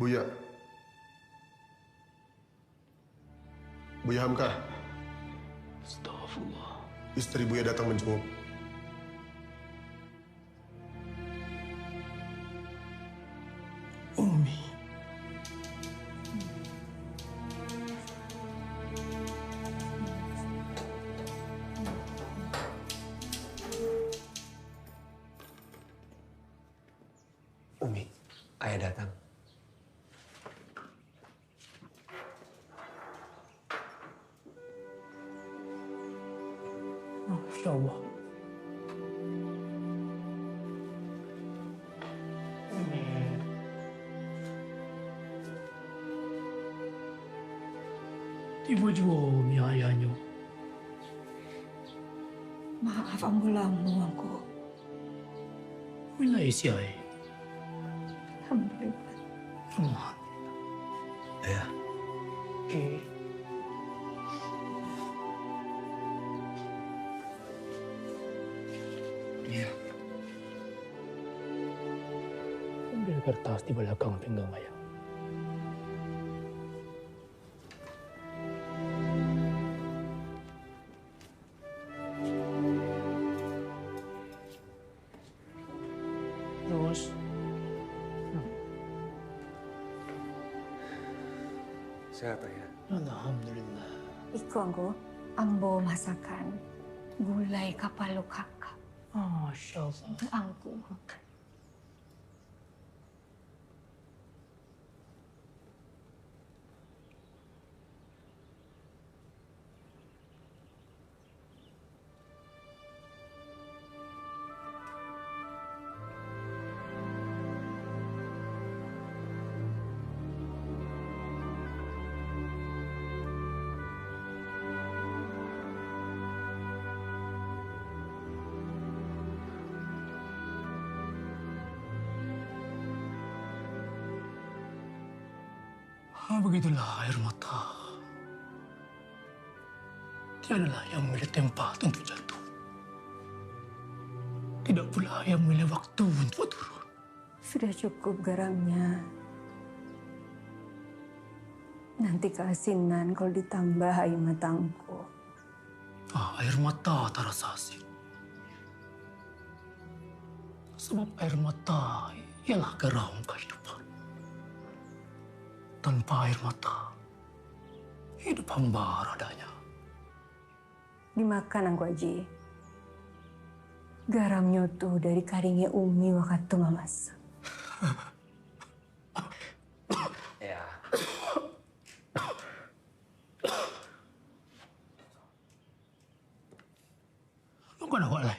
Buya. Buya Hamka. Astagfirullah. Istri Buya datang menjenguk. Umi. Umi, ayah datang. Masya Allah. Umi. Tiba juga Umi ayahnya. Maaf ambo lamu aku. Bila isi ayah. Alhamdulillah. Alhamdulillah. Ayah, Okay. iya. Ambil kertas di belakang pinggang ayah. Terus, Sehat ayah. Alhamdulillah. Iku ambo masakan gulai kapal kakak. Masya Allah. Angku. Begitulah air mata. Tiadalah yang memilih tempat untuk jatuh. Tidak pula yang memilih waktu untuk turun. Sudah cukup garamnya. Nanti keasinan kalau ditambah air matangku. Air mata tak rasa asin. Sebab air mata ialah garam kehidupan. Tanpa air mata, hidup hambar adanya. Dimakan angku Haji. Garamnya tuh dari karingnya Umi waktu mamas. Ya. Lu kan awak lah.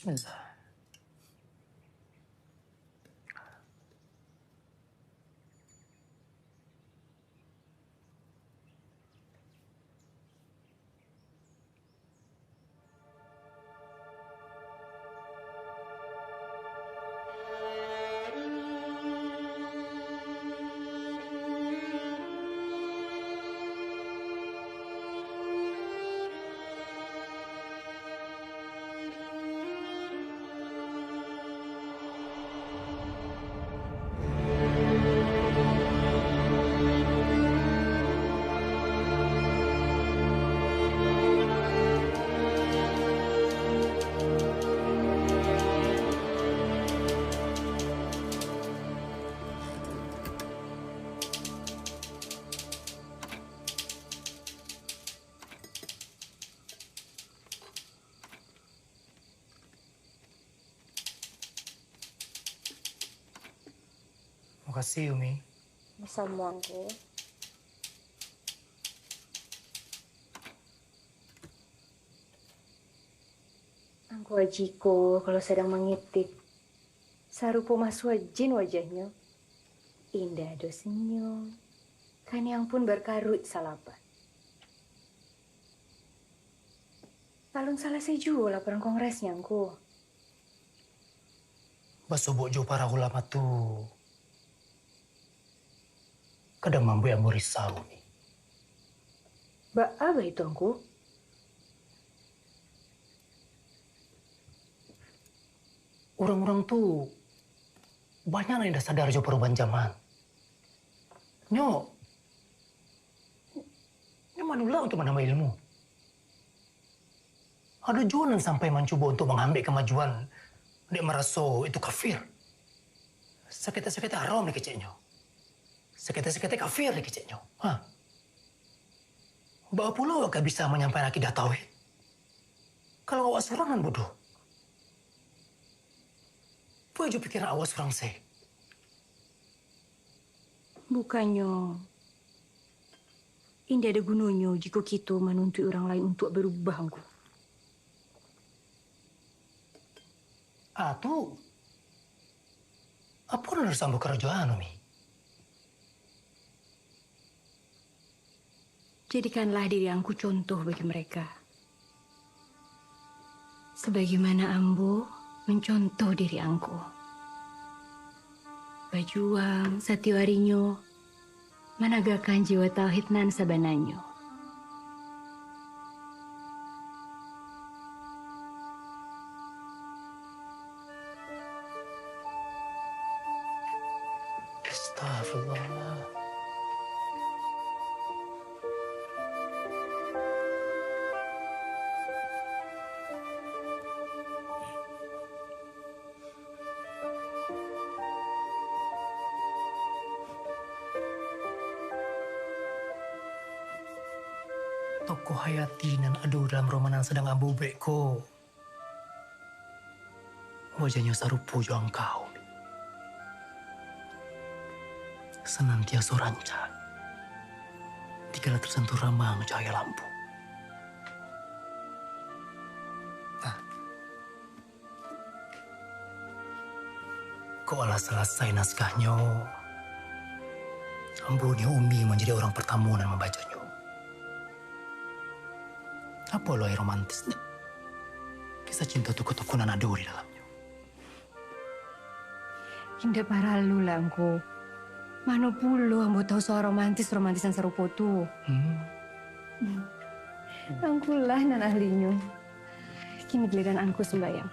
Bismillah. Makasih Umi. Bersama angku. Angku Hajiku kalau sedang mengitik. Sarupo Mas Wajin wajahnya. Indah do senyum. Kan yang pun berkarut salapan. Talun salah seju laporan kongresnya angku. Basobok jo para ulama tu. Kadang mampu yang risau ni. Ba apa itu angku? orang-orang tuh banyak yang dah sadar jo perubahan zaman. Nyo manulah untuk menambah ilmu. Ada jualan sampai mencoba untuk mengambil kemajuan. Dia merasa itu kafir. Sekete-sekete haram di keceknya. Sekete-sekete kafir di keceknya. Bawa pula awak bisa menyampaikan akidah tauhid. Kalau awak serangan bodoh. Apa aja pikiran awak serang saya? Bukannya indah ada gunanya jika kita menuntut orang lain untuk berubah, Angku. Tuh. Apa yang harus ambil kerajaan, Umi? Jadikanlah diri Angku contoh bagi mereka. Sebagaimana Ambo mencontoh diri Angku. Berjuang setiap harinya menegakkan jiwa tauhid nan sabananyo. Astagfirullah. Tokoh hayati nan adu dalam romanan sedang ambu beko. Wajahnya sarupu jo engkau. Senantiasa rancak. Dikala tersentuh ramang cahaya lampu. Kau alah selesai naskahnya. Ambunya Umi menjadi orang pertama yang membacanya. Apa lo yang romantis? Kisah cinta tuku-tuku nan ada di dalamnya. Indah parah lu lah, Angku. Mana pula Ambo tahu soal romantisan serupa tu. Angku lah nan ahlinya. Kini giliran Angku sembahyang.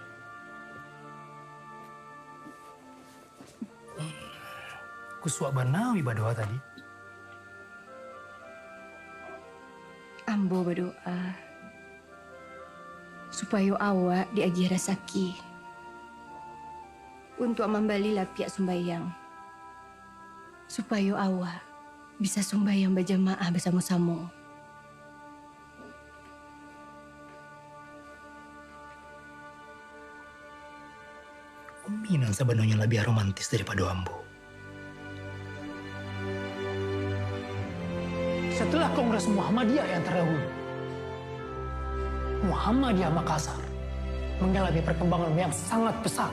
Kusuak banawi badoa tadi. Ambo berdoa supaya awak diagi rasaki untuk membalilah pihak sembahyang. Supaya awak bisa sembahyang berjamaah bersama-sama. Umi nan sebenarnya lebih romantis daripada Ambo. Setelah Kongres Muhammadiyah yang terdahulu, Muhammadiyah Makassar mengalami perkembangan yang sangat pesat.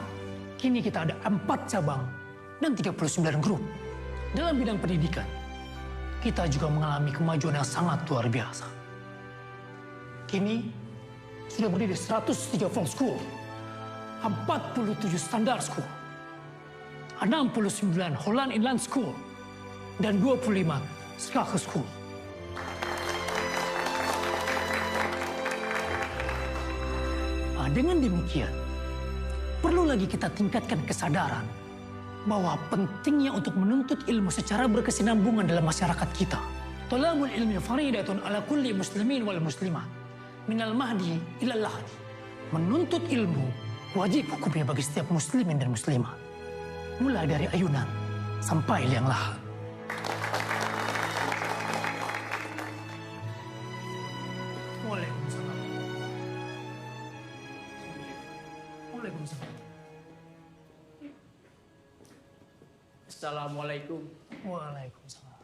Kini kita ada 4 cabang dan 39 grup. Dalam bidang pendidikan, kita juga mengalami kemajuan yang sangat luar biasa. Kini sudah berdiri 103 folk school, 47 standar school, 69 Holland Inland School, dan 25 Skache School. Dengan demikian, perlu lagi kita tingkatkan kesadaran bahwa pentingnya untuk menuntut ilmu secara berkesinambungan dalam masyarakat kita. Thalabul ilmi faridatun ala kulli muslimin wal muslimat. Minal mahdi ilal lahdi. Menuntut ilmu wajib hukumnya bagi setiap muslimin dan muslimat. Mulai dari ayunan sampai liang lahat. Waalaikumsalam. Waalaikumsalam. Assalamualaikum. Waalaikumsalam.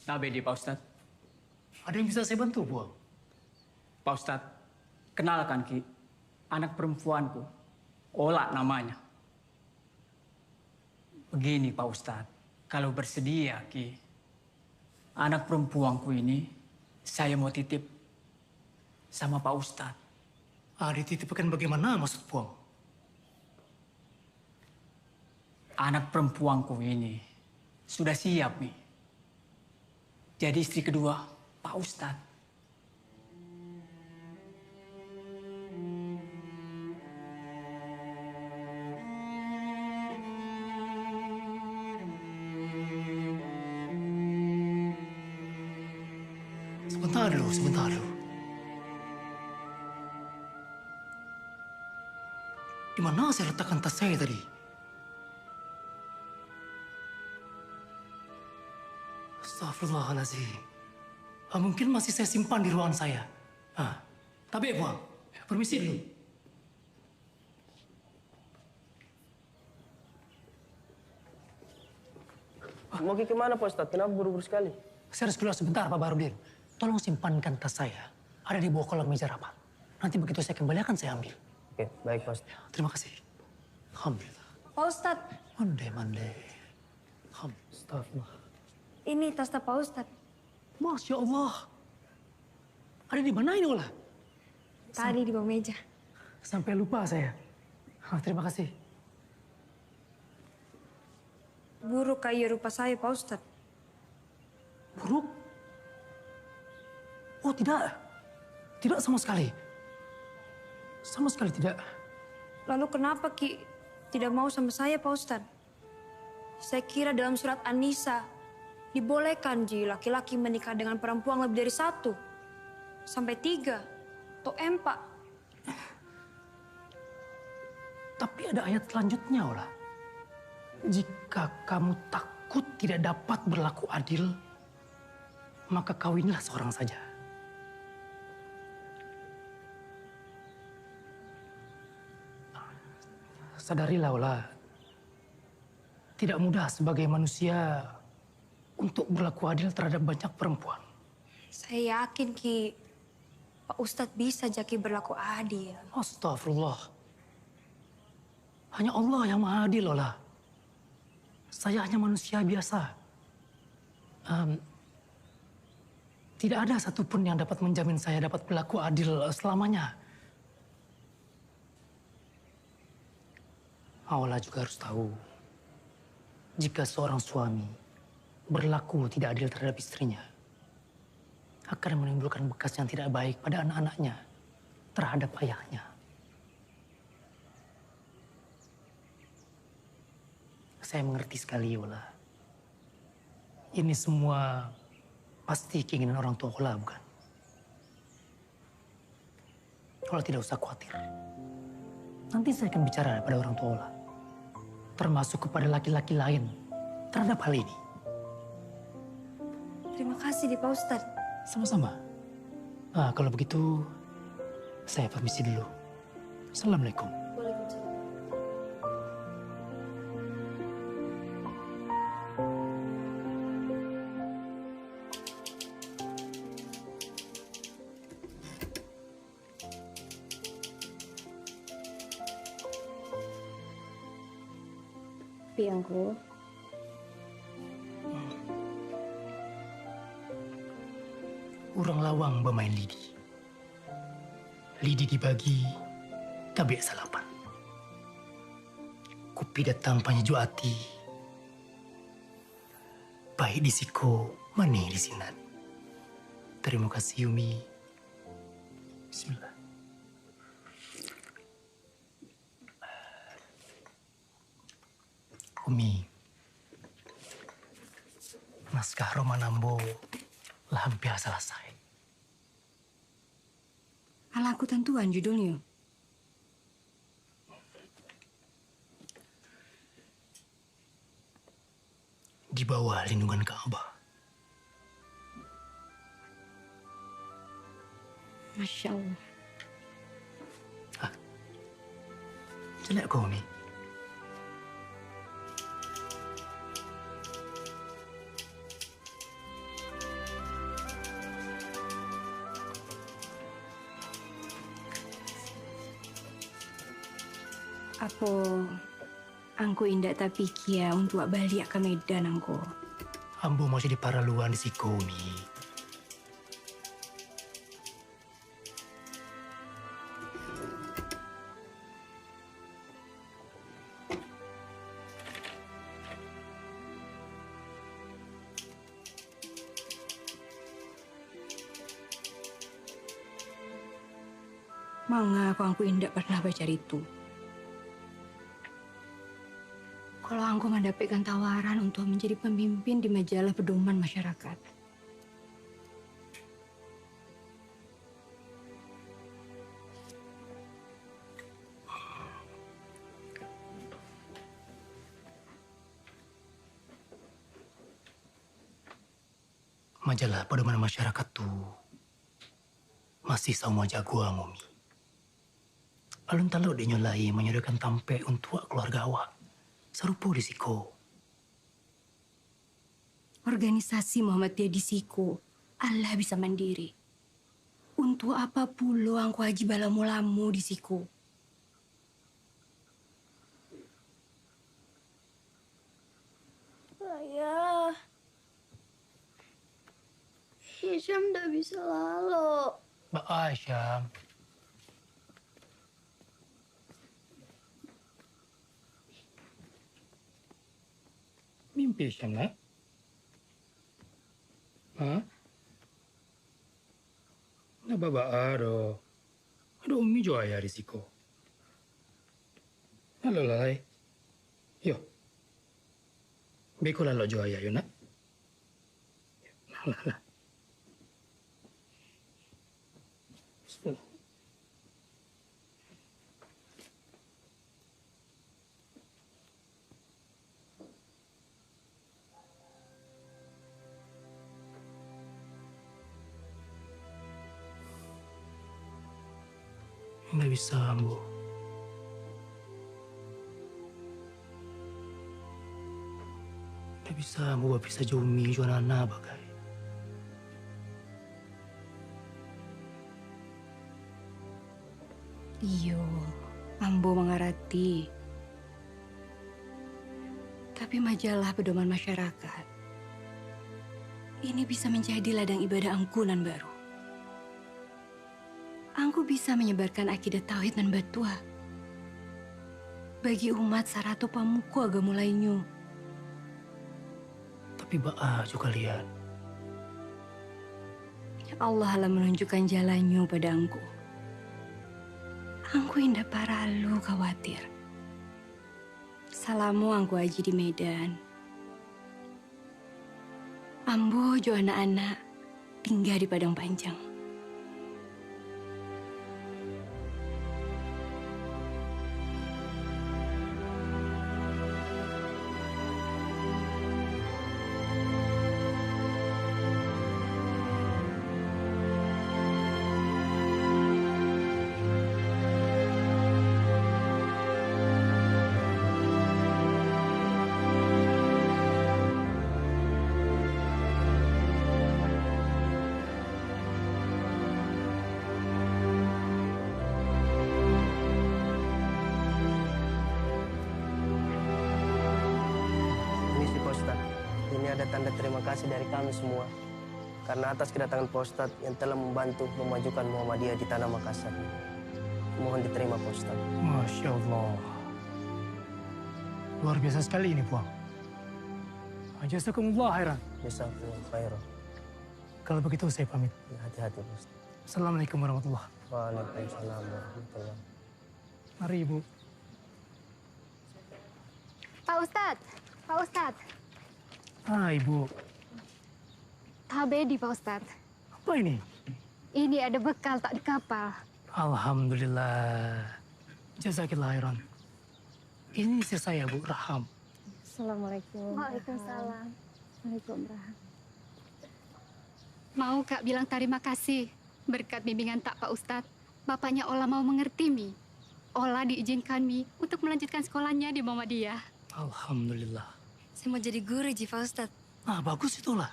Nabedi, Pak Ustadz. Ada yang bisa saya bantu, Buang? Pak Ustadz, kenalkan Ki, anak perempuanku. Ola namanya. Begini Pak Ustadz, kalau bersedia Ki, anak perempuanku ini saya mau titip sama Pak Ustadz. Dititipkan bagaimana maksud Buang? Anak perempuanku ini sudah siap nih. Jadi istri kedua Pak Ustadz. Sebentar dulu, sebentar dulu. Di mana saya letakkan tas saya tadi? Astagfirullahaladzim. Mungkin masih saya simpan di ruangan saya. Tapi Puang, permisi dulu. Mau ke kemana Pak Ustadz? Kenapa buru-buru sekali? Saya harus keluar sebentar Pak Barudin. Tolong simpankan tas saya. Ada di bawah kolong meja rapat. Nanti begitu saya kembali akan saya ambil. Oke, baik Pak Ustadz. Terima kasih. Alhamdulillah. Pak Ustadz, Mande. Astagfirullah. ini tas Pak Ustadz. Masya Allah. Ada di mana ini Ola? Tadi di bawah meja. Sampai lupa saya. Terima kasih. Buruk kayak rupa saya Pak Ustadz. Buruk? Oh tidak. Tidak sama sekali. Sama sekali tidak. Lalu kenapa Ki tidak mau sama saya Pak Ustadz? Saya kira dalam surat An-Nisa dibolehkan Ji laki-laki menikah dengan perempuan lebih dari 1 sampai 3 atau 4. Tapi ada ayat selanjutnya Ola. Jika kamu takut tidak dapat berlaku adil, maka kawinlah seorang saja. Sadarilah Ola, tidak mudah sebagai manusia untuk berlaku adil terhadap banyak perempuan. Saya yakin Ki, Pak Ustadz bisa jadi berlaku adil. Astagfirullah. Hanya Allah yang maha adil Ola. Saya hanya manusia biasa. Tidak ada satupun yang dapat menjamin saya dapat berlaku adil selamanya. Allah juga harus tahu, jika seorang suami berlaku tidak adil terhadap istrinya, akan menimbulkan bekas yang tidak baik pada anak-anaknya terhadap ayahnya. Saya mengerti sekali, Ola. Ini semua pasti keinginan orang tua Ola, bukan? Ola tidak usah khawatir. Nanti saya akan bicara pada orang tua Ola, termasuk kepada laki-laki lain terhadap hal ini. Terima kasih Pak Ustadz. Sama-sama. Kalau begitu, saya permisi dulu. Assalamualaikum. Piangku, Urang lawang bermain lidi. Lidi dibagi, tabik salapan. Kupi datang panjaju hati. Baik di siko, manis di sinan. Terima kasih Yumi. Bismillah. Umi, naskah Romanambo lah hampir selesai. Alaku tentuan judulnya. Di bawah lindungan Ka'bah. Masya Allah. Jelek kau, Umi. Apa angku indak tapi kia untuk balik ke Medan angku. Ambo masih di Paraluan di siko, Umi. Manga aku indak pernah baca itu. Kalau aku mendapatkan tawaran untuk menjadi pemimpin di majalah pedoman masyarakat. Majalah pedoman masyarakat tuh masih sama jagoan, Umi. Alun talu dia nyolai menyodorkan tampe untuk keluarga awak. Serupa di Siko. Organisasi Muhammadiyah di Siko, Allah bisa mandiri. Untuk apa pula angku haji balamu-lamu di Siko? Ayah, Hisham tidak bisa lalu. Mbak Aisyah. Mimpi Syam, nak? Hah? Nak baba ada. Ada Umi jo ayah di Siko. Halo lai. Yo. Beko lalu jo ayah yo nak. Lah. Bismillah. Nggak bisa, Bu. Nggak bisa, Bu. Bisa jumi, juanana, bagai. Iyo, ambo mengerti. Tapi majalah pedoman masyarakat ini bisa menjadi ladang ibadah angkunan baru. Angku bisa menyebarkan akidah tauhid dan batua bagi umat sarato pamuku agama lainnya. Tapi Ba'a juga lihat. Allah lah menunjukkan jalannya pada angku. Angku indah paralu khawatir. Salamu angku haji di Medan. Ambo jo anak-anak tinggal di Padang Panjang. Ini ada tanda terima kasih dari kami semua karena atas kedatangan Pak Ustadz yang telah membantu memajukan Muhammadiyah di tanah Makassar. Mohon diterima Pak Ustadz. Masya Allah. Luar biasa sekali ini, Puang. Jazakumullah khairan. Jazakumullah khairan. Kalau begitu saya pamit. Ya, hati-hati Pak Ustadz. Assalamualaikum warahmatullahi. Waalaikumsalam warahmatullahi. Mari, Ibu. Pak Ustadz, Pak Ustadz. Ah, Ibu. Tabedi Pak Ustadz. Apa ini? Ini ada bekal tak di kapal. Alhamdulillah. Jazakillah khairan. Ini istri saya, Bu, Raham. Assalamualaikum. Waalaikumsalam. Waalaikumsalam. Mau Kak bilang terima kasih. Berkat bimbingan tak Pak Ustadz, bapaknya Ola mau mengerti Mi. Ola diizinkan Mi untuk melanjutkan sekolahnya di Muhammadiyah. Alhamdulillah. Saya mau jadi guru, Ji Pak Ustadz. Ah, bagus itulah.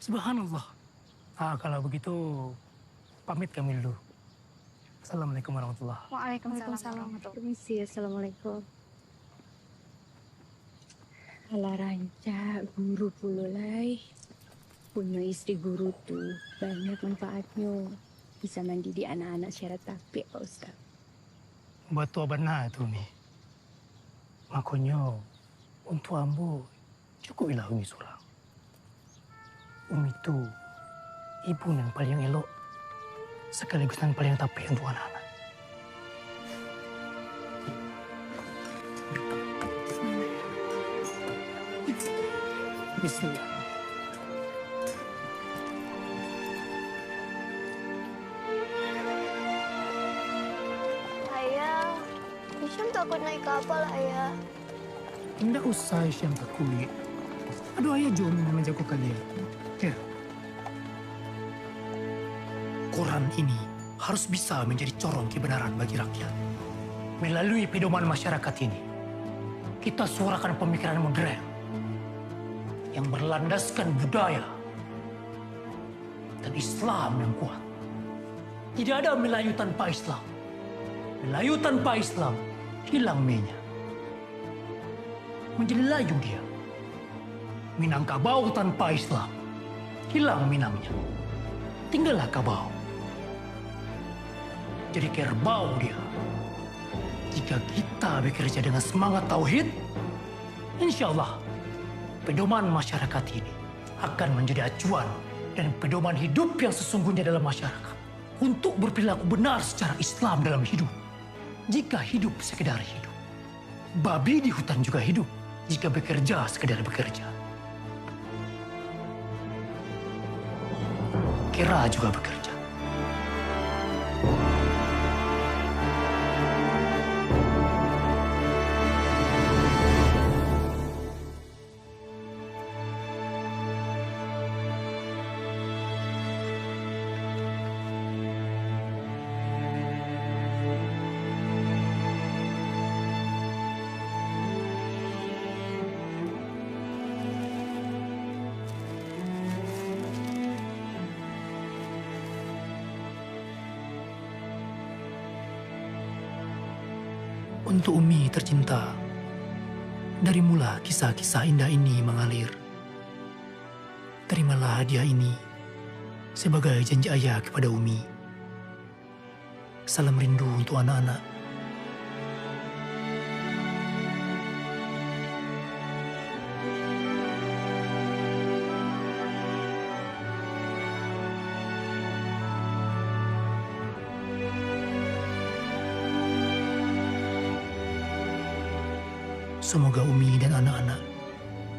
Subhanallah. Ah, kalau begitu, pamit kami dulu. Assalamualaikum warahmatullahi wabarakatuh. Waalaikumsalam. Permisi, Assalamualaikum. Alah rancak guru pululai. Punya istri guru tuh banyak manfaatnya. Bisa mendidik anak-anak secara tapik, Pak Ustadz. Betul benar itu, Mi. Makanya, untuk ambo, cukupilah Umi surang. Umi itu ibu yang paling elok, sekaligus yang paling tapik untuk anak-anak. Bismillah. Ayah, Hisham takut naik kapal, Ayah. Tidak usah Syam takut. Aduh, ayah jom yang menjaga kalian. Ya, Quran ini harus bisa menjadi corong kebenaran bagi rakyat. Melalui pedoman masyarakat ini, kita suarakan pemikiran modern yang berlandaskan budaya dan Islam yang kuat. Tidak ada Melayu tanpa Islam. Melayu tanpa Islam hilang me-nya. Menjadi layu dia. Minangkabau tanpa Islam hilang minangnya. Tinggallah kabau. Jadi kerbau dia. Jika kita bekerja dengan semangat tauhid, insya Allah pedoman masyarakat ini akan menjadi acuan dan pedoman hidup yang sesungguhnya dalam masyarakat untuk berperilaku benar secara Islam dalam hidup. Jika hidup sekedar hidup, babi di hutan juga hidup jika bekerja sekedar bekerja. Kera juga bekerja. Untuk Umi tercinta, dari mula kisah-kisah indah ini mengalir. Terimalah hadiah ini sebagai janji ayah kepada Umi. Salam rindu untuk anak-anak. Semoga Umi dan anak-anak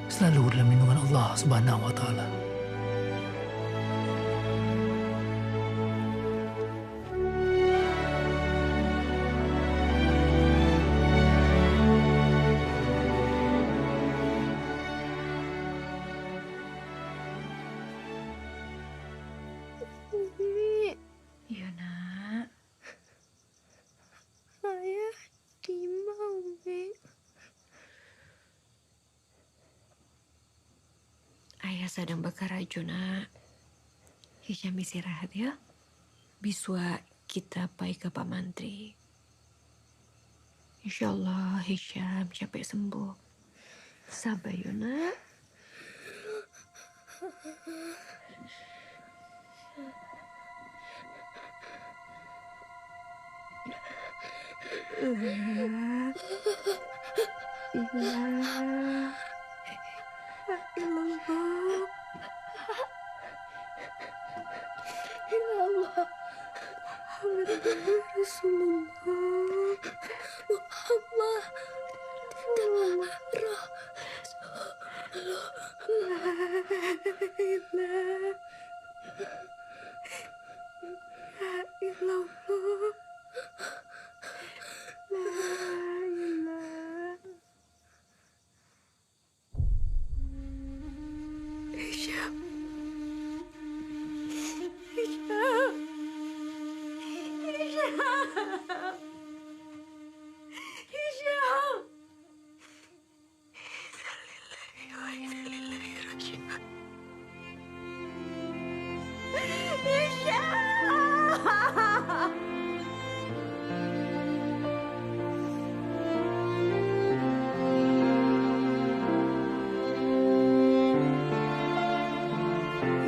selalu dalam lindungan Allah Subhanahu wa Ta'ala. Iya nak. Ayah di mau Umi. Ayah sedang bekerja nak. Hisham istirahat ya. Biswa kita pergi ke Pak Mantri. Insyaallah Hisham capek sembuh. Sabar ya nak.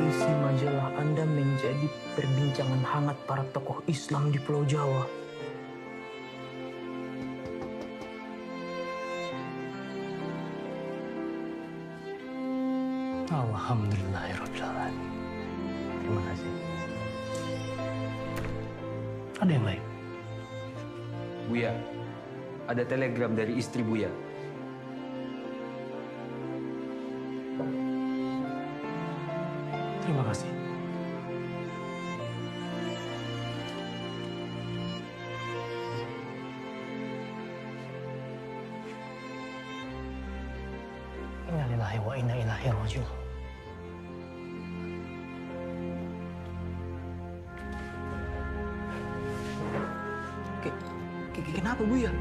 Isi majalah Anda menjadi perbincangan hangat para tokoh Islam di Pulau Jawa. Alhamdulillahirrahmanirrahim. Terima kasih. Ada yang lain? Buya, ada telegram dari istri Buya. Terima kasih. Inna lillahi wa inna ilaihi raji'un. kenapa Buya?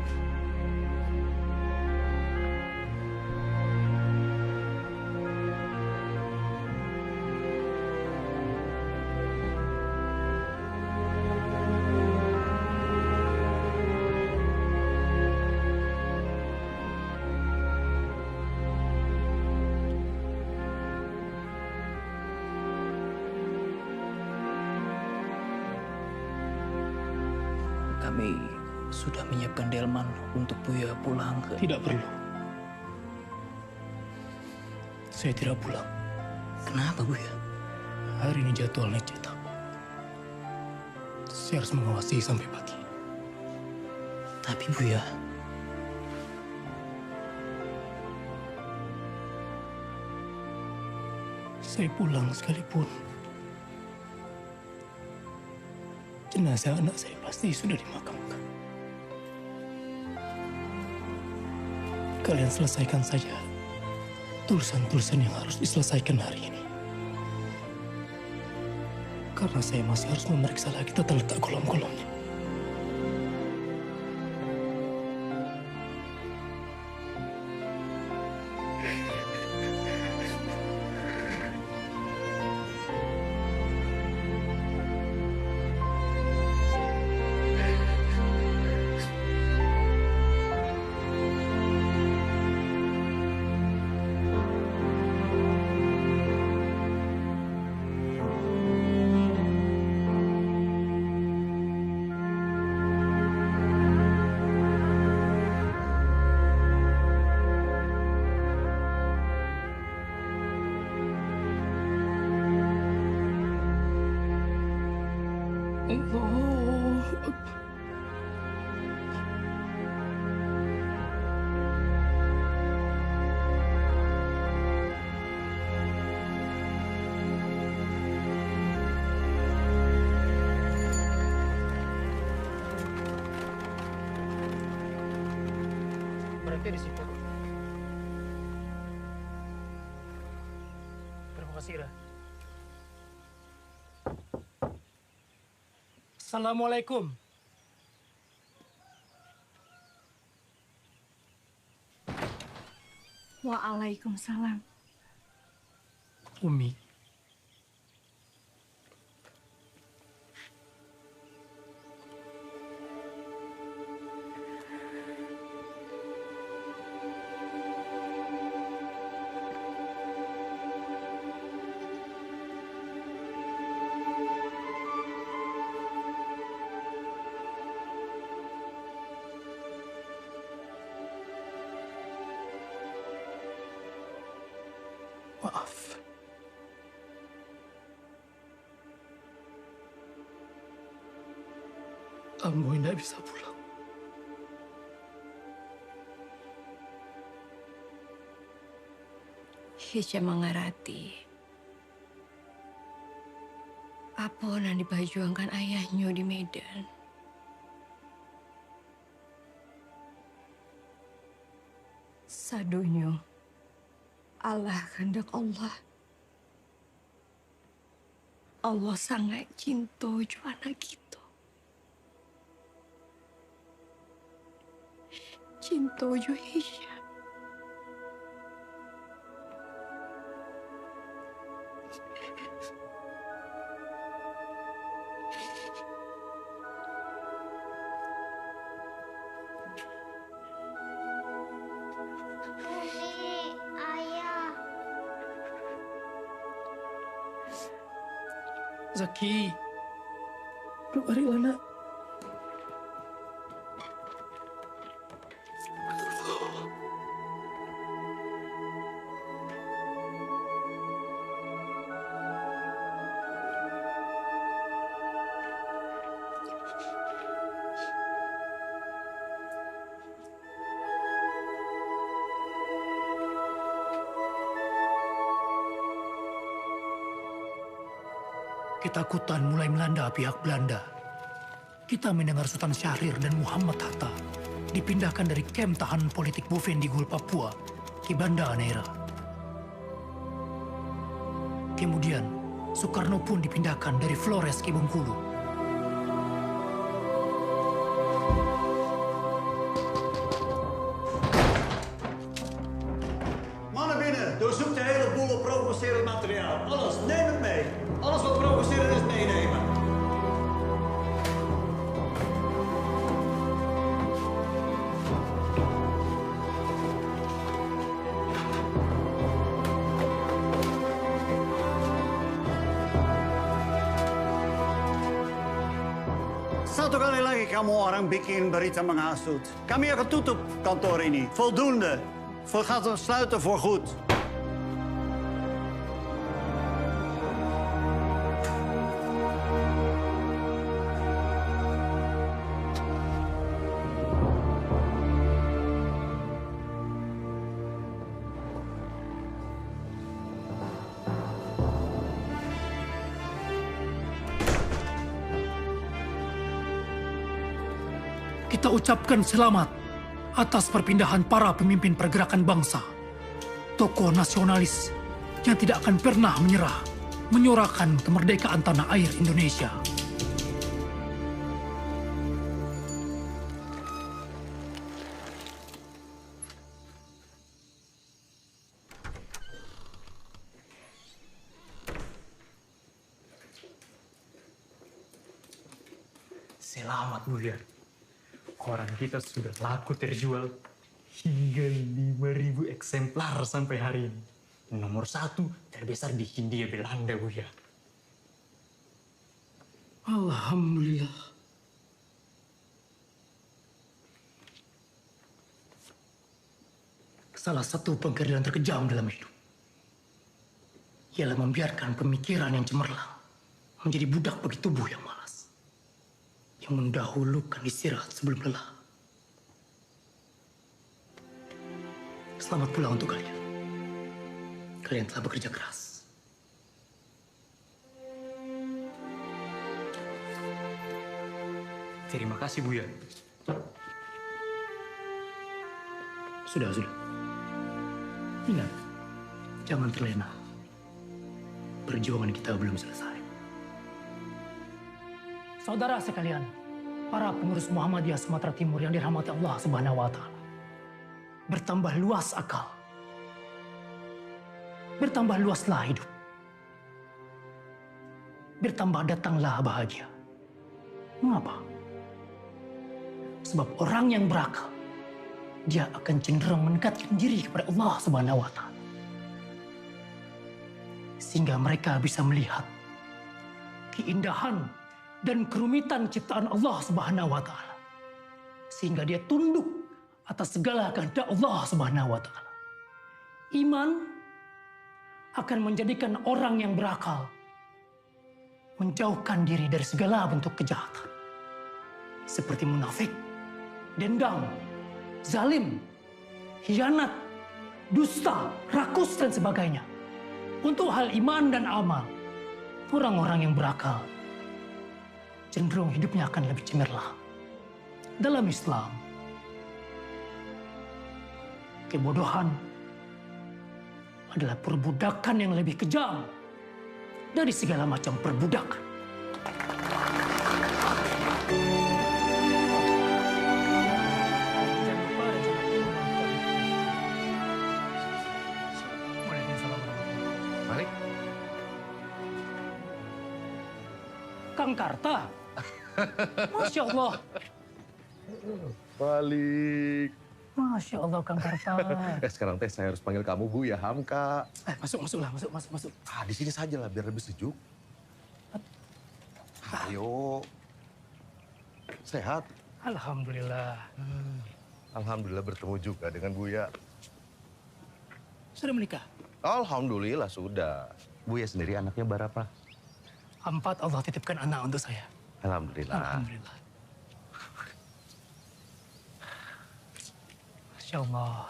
Kami sudah menyiapkan delman untuk Buya pulang ke... Tidak perlu. Saya tidak pulang. Kenapa Buya? Hari ini jadwalnya cetak. Saya harus mengawasi sampai pagi. Tapi Buya, saya pulang sekalipun jenazah anak saya pasti sudah dimakamkan. Kalian selesaikan saja tulisan-tulisan yang harus diselesaikan hari ini. Karena saya masih harus memeriksa lagi tata letak kolom-kolomnya. Berarti di situ. Terima kasih, Ra. Assalamualaikum. Waalaikumsalam. Umi. Maaf. Ambo tidak bisa pulang. Hijau mengerti. Apa yang diperjuangkan ayahnya di Medan? Sadunya Allah kehendak Allah. Allah sangat cinta jo anak kita. Cinta jo Hijau. Zaki, keluarilah nak. Ketakutan mulai melanda pihak Belanda. Kita mendengar Sultan Syahrir dan Muhammad Hatta dipindahkan dari kem tahanan politik Boven di Gul Papua ke Banda Neira. Kemudian, Soekarno pun dipindahkan dari Flores ke Bengkulu. materiaal. Alles, neem het mee. Alles wat provoceren is meenemen. Satu kali lagi kamu orang bikin berita menghasut. Kami akan tutup kantor ini. Voldoende. We gaan het sluiten voor goed. Kita ucapkan selamat atas perpindahan para pemimpin pergerakan bangsa, tokoh nasionalis yang tidak akan pernah menyerah, menyuarakan kemerdekaan tanah air Indonesia. Selamat, Buya. Koran kita sudah laku terjual hingga 5.000 eksemplar sampai hari ini. Nomor 1 terbesar di Hindia Belanda, Buya. Alhamdulillah. Salah satu pengkhianatan terkejam dalam hidup ialah membiarkan pemikiran yang cemerlang menjadi budak bagi tubuh yang malas, yang mendahulukan istirahat sebelum lelah. Selamat pulang untuk kalian. Kalian telah bekerja keras. Terima kasih, Buya. Sudah. Ingat, jangan terlena. Perjuangan kita belum selesai. Saudara sekalian, para pengurus Muhammadiyah Sumatera Timur yang dirahmati Allah Subhanahu wa Ta'ala. Bertambah luas akal. Bertambah luaslah hidup. Bertambah datanglah bahagia. Mengapa? Sebab orang yang berakal, dia akan cenderung mendekatkan diri kepada Allah Subhanahu wa Ta'ala. Sehingga mereka bisa melihat keindahan dan kerumitan ciptaan Allah Subhanahu wa Ta'ala. Sehingga dia tunduk atas segala kehendak Allah Subhanahu wa Ta'ala. Iman akan menjadikan orang yang berakal menjauhkan diri dari segala bentuk kejahatan. Seperti munafik, dendam, zalim, khianat, dusta, rakus, dan sebagainya. Untuk hal iman dan amal, orang-orang yang berakal cenderung hidupnya akan lebih cemerlang. Dalam Islam, kebodohan adalah perbudakan yang lebih kejam dari segala macam perbudakan. Malik? Kang Karta. Masya Allah. Malik. Masya Allah, Kang Karta. Sekarang teh saya harus panggil kamu Bu ya, Hamka. Masuk. Di sini saja lah, biar lebih sejuk. Ayo. Sehat? Alhamdulillah. Alhamdulillah bertemu juga dengan Buya. Sudah menikah? Alhamdulillah sudah. Buya sendiri anaknya berapa? 4 Allah titipkan anak untuk saya. Alhamdulillah. Alhamdulillah. Masya Allah.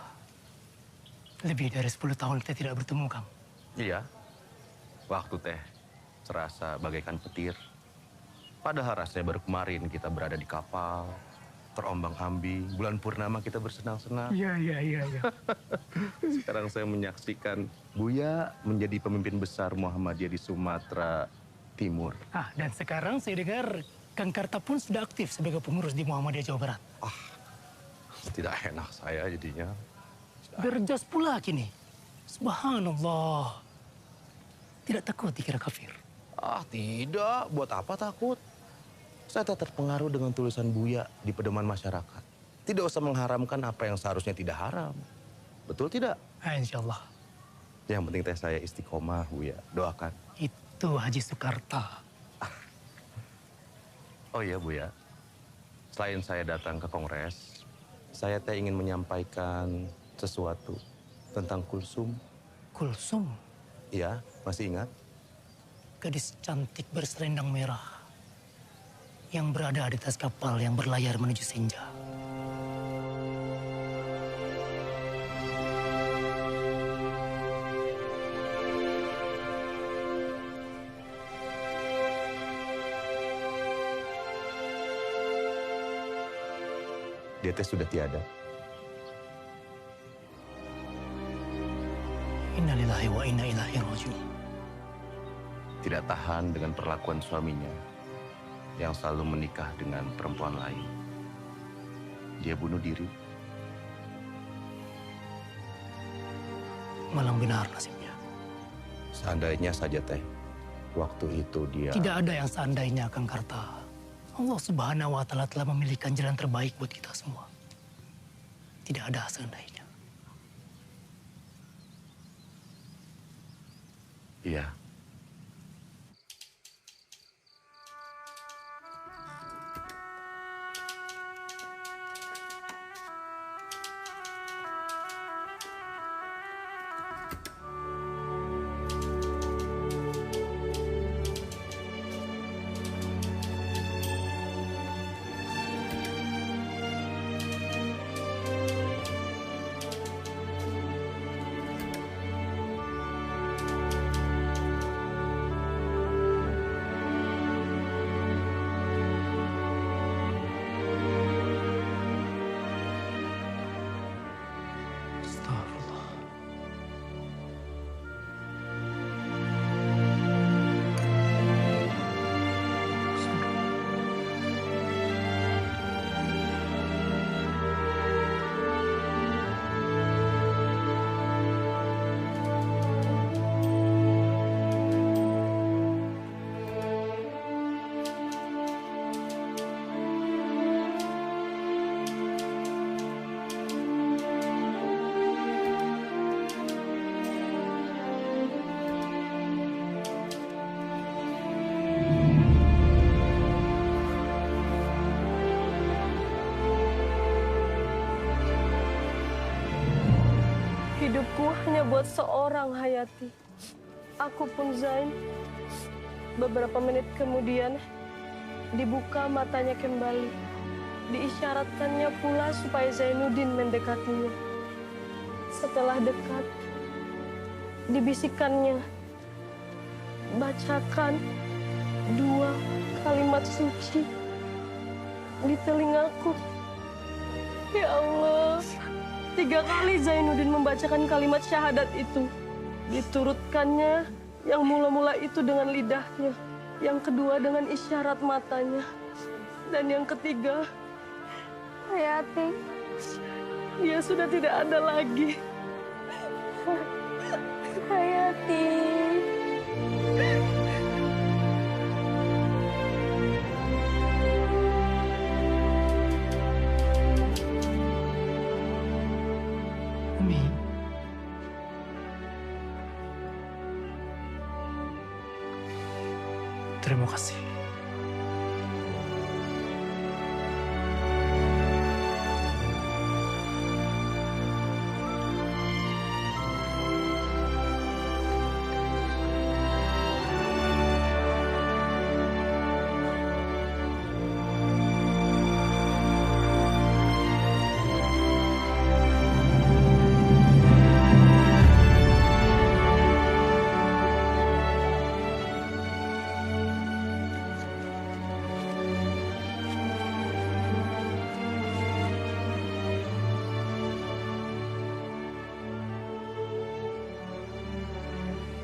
Lebih dari 10 tahun kita tidak bertemu, Kang. Iya. Waktu teh serasa bagaikan petir. Padahal rasanya baru kemarin kita berada di kapal, terombang-ambing, bulan purnama kita bersenang-senang. Iya. Sekarang saya menyaksikan Buya menjadi pemimpin besar Muhammadiyah di Sumatera Timur. Dan sekarang saya dengar Kang Karta pun sudah aktif sebagai pengurus di Muhammadiyah Jawa Barat. Tidak enak saya jadinya. Berjas pula kini. Subhanallah. Tidak takut dikira kafir? Ah, tidak. Buat apa takut? Saya tak terpengaruh dengan tulisan Buya di pedoman masyarakat. Tidak usah mengharamkan apa yang seharusnya tidak haram. Betul tidak? Insya Allah. Yang penting teh saya istiqomah, Buya. Doakan. Itu Haji Soekarta. Oh iya, Buya. Selain saya datang ke kongres, saya teh ingin menyampaikan sesuatu tentang Kulsum. Kulsum? Iya, masih ingat? Gadis cantik berselendang merah yang berada di atas kapal yang berlayar menuju Senja. Dia teh sudah tiada. Innalillahi wa inna ilaihi raji'un. Tidak tahan dengan perlakuan suaminya yang selalu menikah dengan perempuan lain. Dia bunuh diri. Malang benar nasibnya. Seandainya saja teh, waktu itu dia... Tidak ada yang seandainya, Kang Karta. Allah Subhanahu wa Ta'ala telah memilihkan jalan terbaik buat kita semua. Tidak ada seandainya. Iya. Hidupku hanya buat seorang Hayati. Aku pun Zain. Beberapa menit kemudian, dibuka matanya kembali. Diisyaratkannya pula supaya Zainuddin mendekatinya. Setelah dekat, dibisikkannya, bacakan 2 kalimat suci di telingaku. Ya Allah, 3 kali Zainuddin membacakan kalimat syahadat itu. Diturutkannya yang mula-mula itu dengan lidahnya, yang kedua dengan isyarat matanya, dan yang ketiga, Hayati, dia sudah tidak ada lagi. Hayati. Umi. Terima kasih.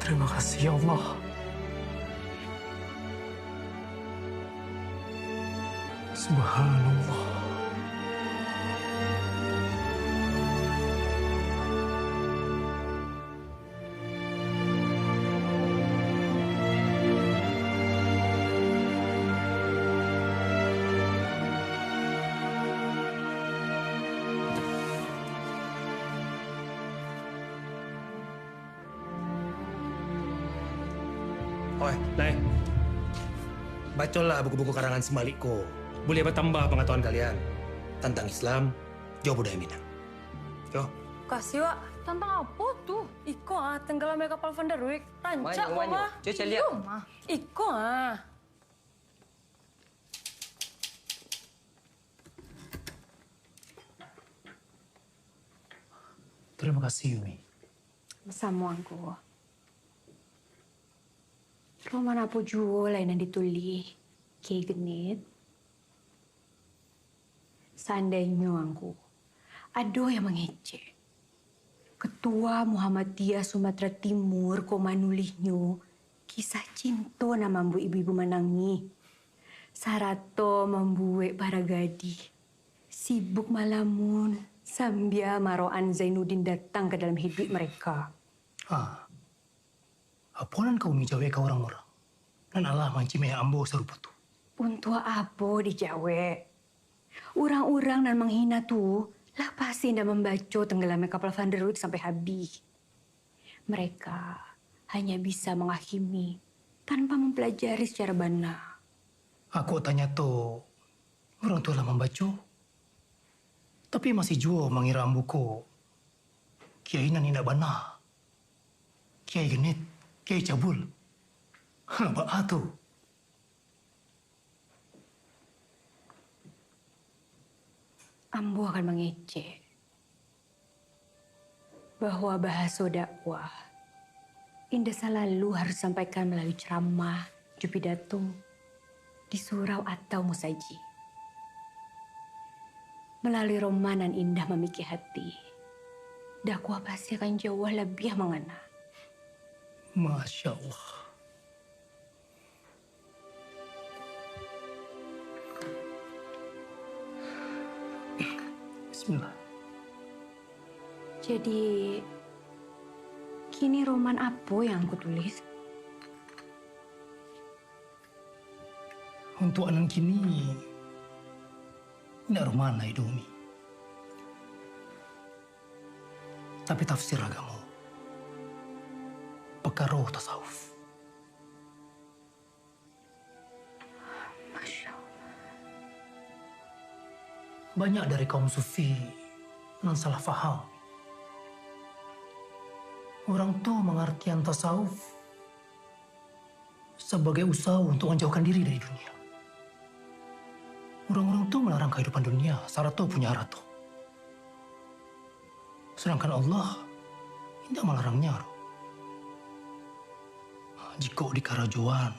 Terima kasih ya Allah. Subhanallah. Oi, Lai. Bacalah buku-buku karangan Semalikko. Boleh bertambah pengetahuan kalian tentang Islam, jauh budaya Minang. Yo. Kasih, Wak. Tentang apa tuh? Iko tenggelam kapal Van der Wijk. Rancak kok, Manyo. mah. Coba saya lihat. Iko Terima kasih, Yumi. Samuangku. Roman apa jua lain yang dituli. Kiai genit. Seandainya angku. Ada yang mengecek. Ketua Muhammadiyah Sumatera Timur ko manulihnya kisah cinta nama mambu ibu-ibu menangi. Sarato membuat para gadis. Sibuk malamun. Sambia Maroan Zainuddin datang ke dalam hidup mereka. Aponan kau menjawab ke orang-orang. Dan Allah mancimnya ambo serupa tu. Untuk apa dijawab? Orang-orang dan menghina tu lah pasti dah membaca tenggelamnya kapal Van der Wijk sampai habis. Mereka hanya bisa menghakimi tanpa mempelajari secara benar. Aku tanya tu, orang tua lah membaca. Tapi masih jua mengira ambuku. Kiai nan tidak benar. Kiai genit, kiai cabul. Apa tu? Ambo akan mengecek bahwa bahasa dakwah indah selalu harus sampaikan melalui ceramah, pidato, di surau atau musaji. Melalui romanan indah memikir hati, dakwah pasti akan jauh lebih mengena. Masya Allah. Bismillah. Jadi, kini roman apa yang aku tulis? Untuk anak kini, tidak romana Umi. Tapi tafsir agama. Perkara tasawuf. Masya Allah. Banyak dari kaum sufi yang salah faham. Orang tu mengartikan tasawuf sebagai usaha untuk menjauhkan diri dari dunia. Orang-orang tu melarang kehidupan dunia, sarato punya harato. Sedangkan Allah tidak melarangnya. Jika di karajuan,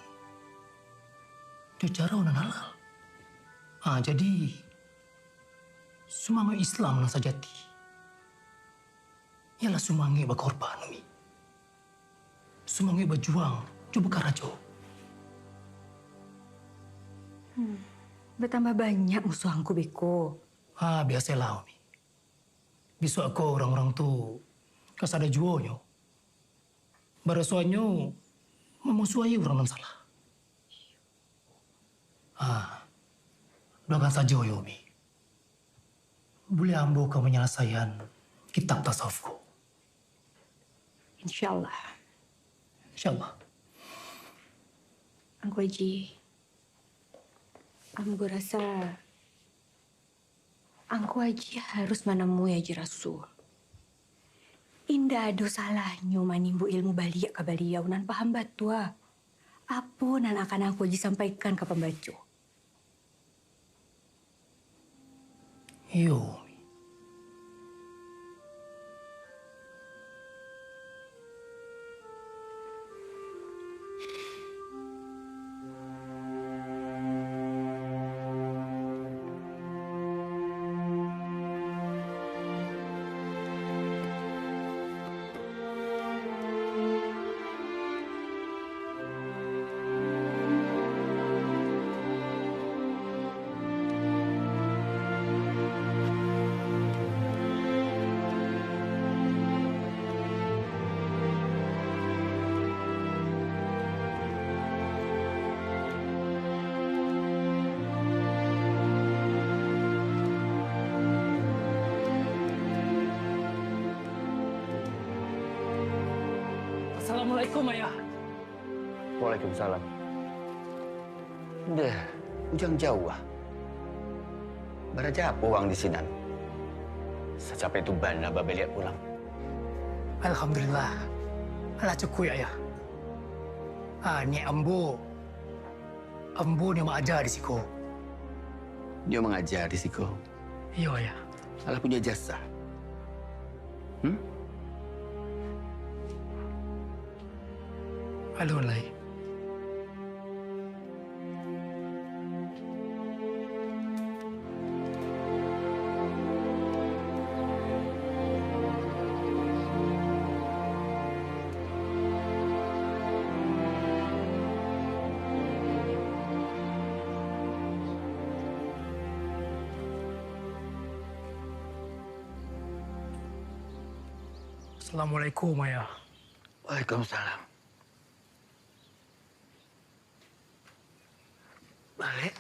itu cara unan halal. Jadi, sumangga Islam yang sajati. Ialah sumangga berkorban, Umi. Sumangga berjuang, coba karajo. Bertambah banyak musuhku, Biko. Biasalah, Umi. Besok aku orang-orang tu kasada juonya. Barasuannya memusuhi orang yang salah. Doakan saja, Umi. Boleh ambo ke penyelesaian kitab tasawufku. Insyaallah. Insyaallah. Angku Haji, Ambo rasa Angku Haji harus menemui Haji Rasul. Indah ada salahnya manimbu ilmu balik ke beliau nan paham batua. Apa nan akan Angku Haji sampaikan ke pembaca? Yo. Assalamualaikum, Ayah. Waalaikumsalam. Dah, ujang jauh ah. Baraja apa uang di sini? Secapek itu bana babe lihat pulang. Alhamdulillah. Alah cukup ya. Ni ambo. Ambo ni mengajar di siko. Dia mengajar di situ. Iya ya. Alah punya jasa. Alun lai. Assalamualaikum, Ayah. Waalaikumsalam. Balik.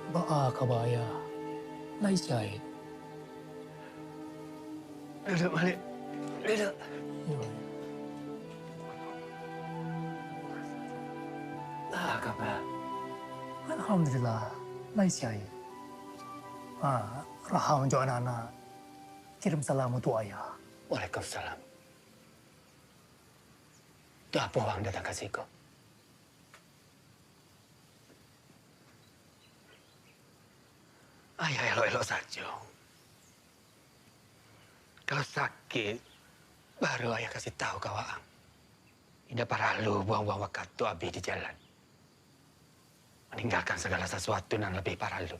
Ba'a kabaya. Lai syahid. Duduk balik. Duduk. Kabar. Alhamdulillah. Lai syahid. Raham untuk anak-anak. Kirim salam untuk ayah. Waalaikumsalam. Itu apa orang datang kasih kau? Ayah elok-elok saja. Kalau sakit, baru ayah kasih tahu kau Ang. Tidak perlu buang-buang waktu habis di jalan. Meninggalkan segala sesuatu yang lebih perlu.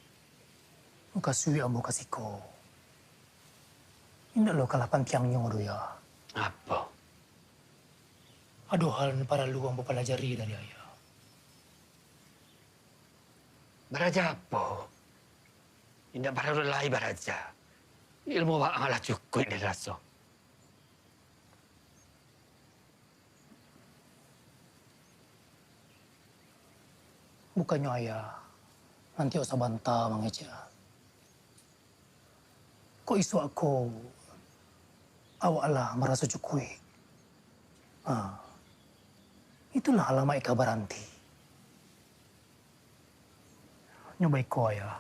Muka suwi ambo kasih ko. Indah lo kalapan tiangnya do ya. Apa? Aduh hal para lu ambo pelajari dari ayah. Baraja apa? Tidak perlu lagi baraja. Ilmu wak malah cukup di rasa. Bukannya ayah. Nanti usah bantah mengeja. Kok isu aku awaklah merasa cukup. Itulah alamat ika baranti. Nyobai ko ayah.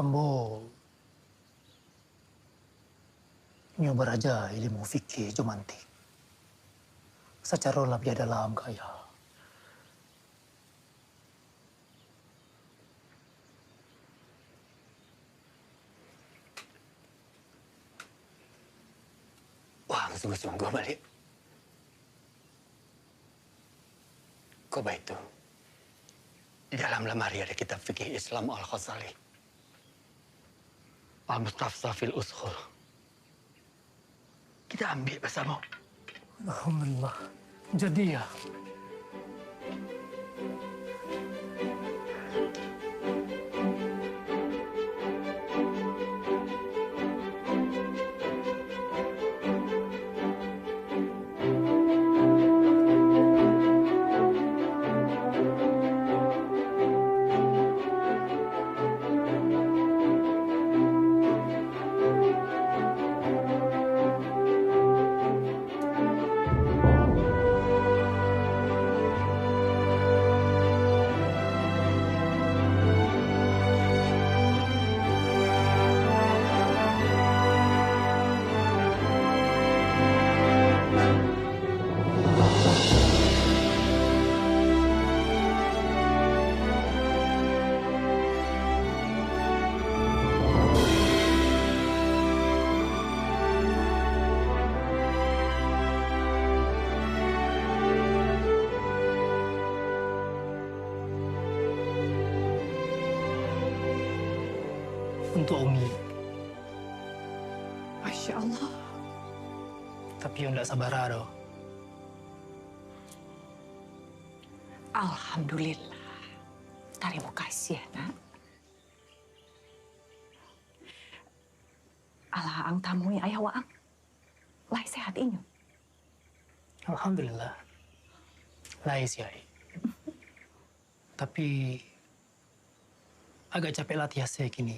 Ambo nyoba aja ilmu fikih jumantik. Secara lebih dalam kaya. Wah, sungguh-sungguh balik. Kau baik tu. Di dalam lemari ada kitab fikih Islam Al-Ghazali. Al-Mustafsal fil Ushul. Kita ambil bersama. Alhamdulillah. Jadi ya. Untuk Umi. Masya Allah. Tapi yang tidak sabar ada. Alhamdulillah. Terima kasih, nak. Allah ang tamui ayah waang. Lai sehat inyo. Alhamdulillah. Lai siai. Tapi agak capek latihan saya kini.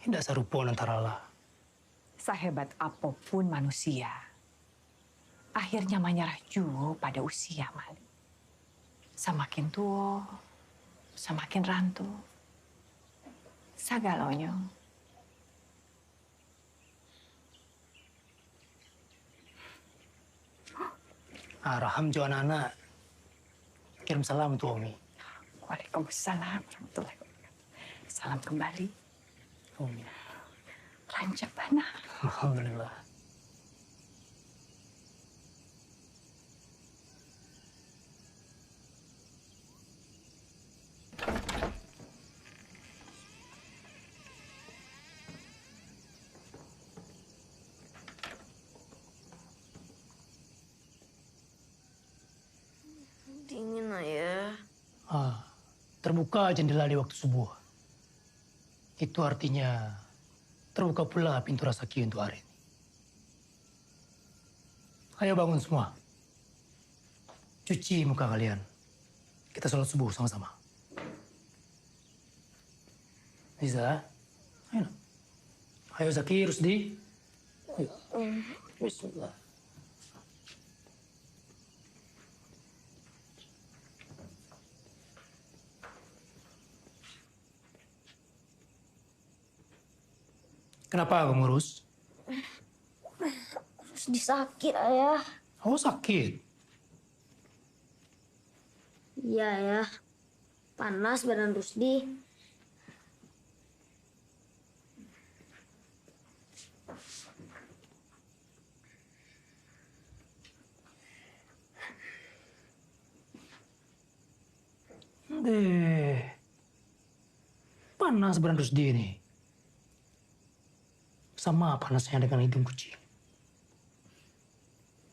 Tidak serupa antara lah. Sehebat apapun manusia, akhirnya menyerah juga pada usia, Mali. Semakin tua, semakin rantu. Sagalanya. Raham jo anak-anak. Kirim salam untuk Umi. Waalaikumsalam warahmatullahi wabarakatuh. Salam kembali. Umi. Rancak panah. Alhamdulillah. Dingin, Ayah. Terbuka jendela di waktu subuh. Itu artinya terbuka pula pintu rezeki untuk hari ini. Ayo bangun semua. Cuci muka kalian. Kita sholat subuh sama-sama. Liza, ayo. Ayo Zaki, Rusdi. Ayo. Bismillah. Kenapa kamu ngurus? Rusdi sakit, Ayah. Oh, sakit? Iya, Ayah. Panas badan Rusdi. Panas badan Rusdi ini. Sama panasnya dengan hidung kucing.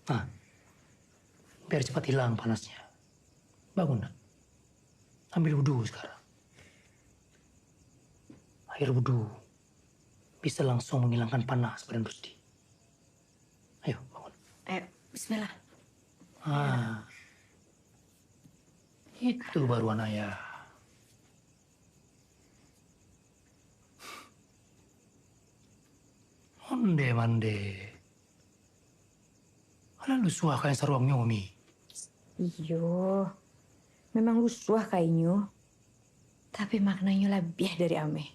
Nah, biar cepat hilang panasnya. Bangun, nak. Ambil wudhu sekarang. Air wudhu bisa langsung menghilangkan panas badan Rusdi. Ayo, bangun. Ayo, bismillah. Itu baru Anaya. Mande. Ala lusuah kayak saruang nyomi. Iyo, memang lusuah kayaknya. Tapi maknanya lebih dari ame.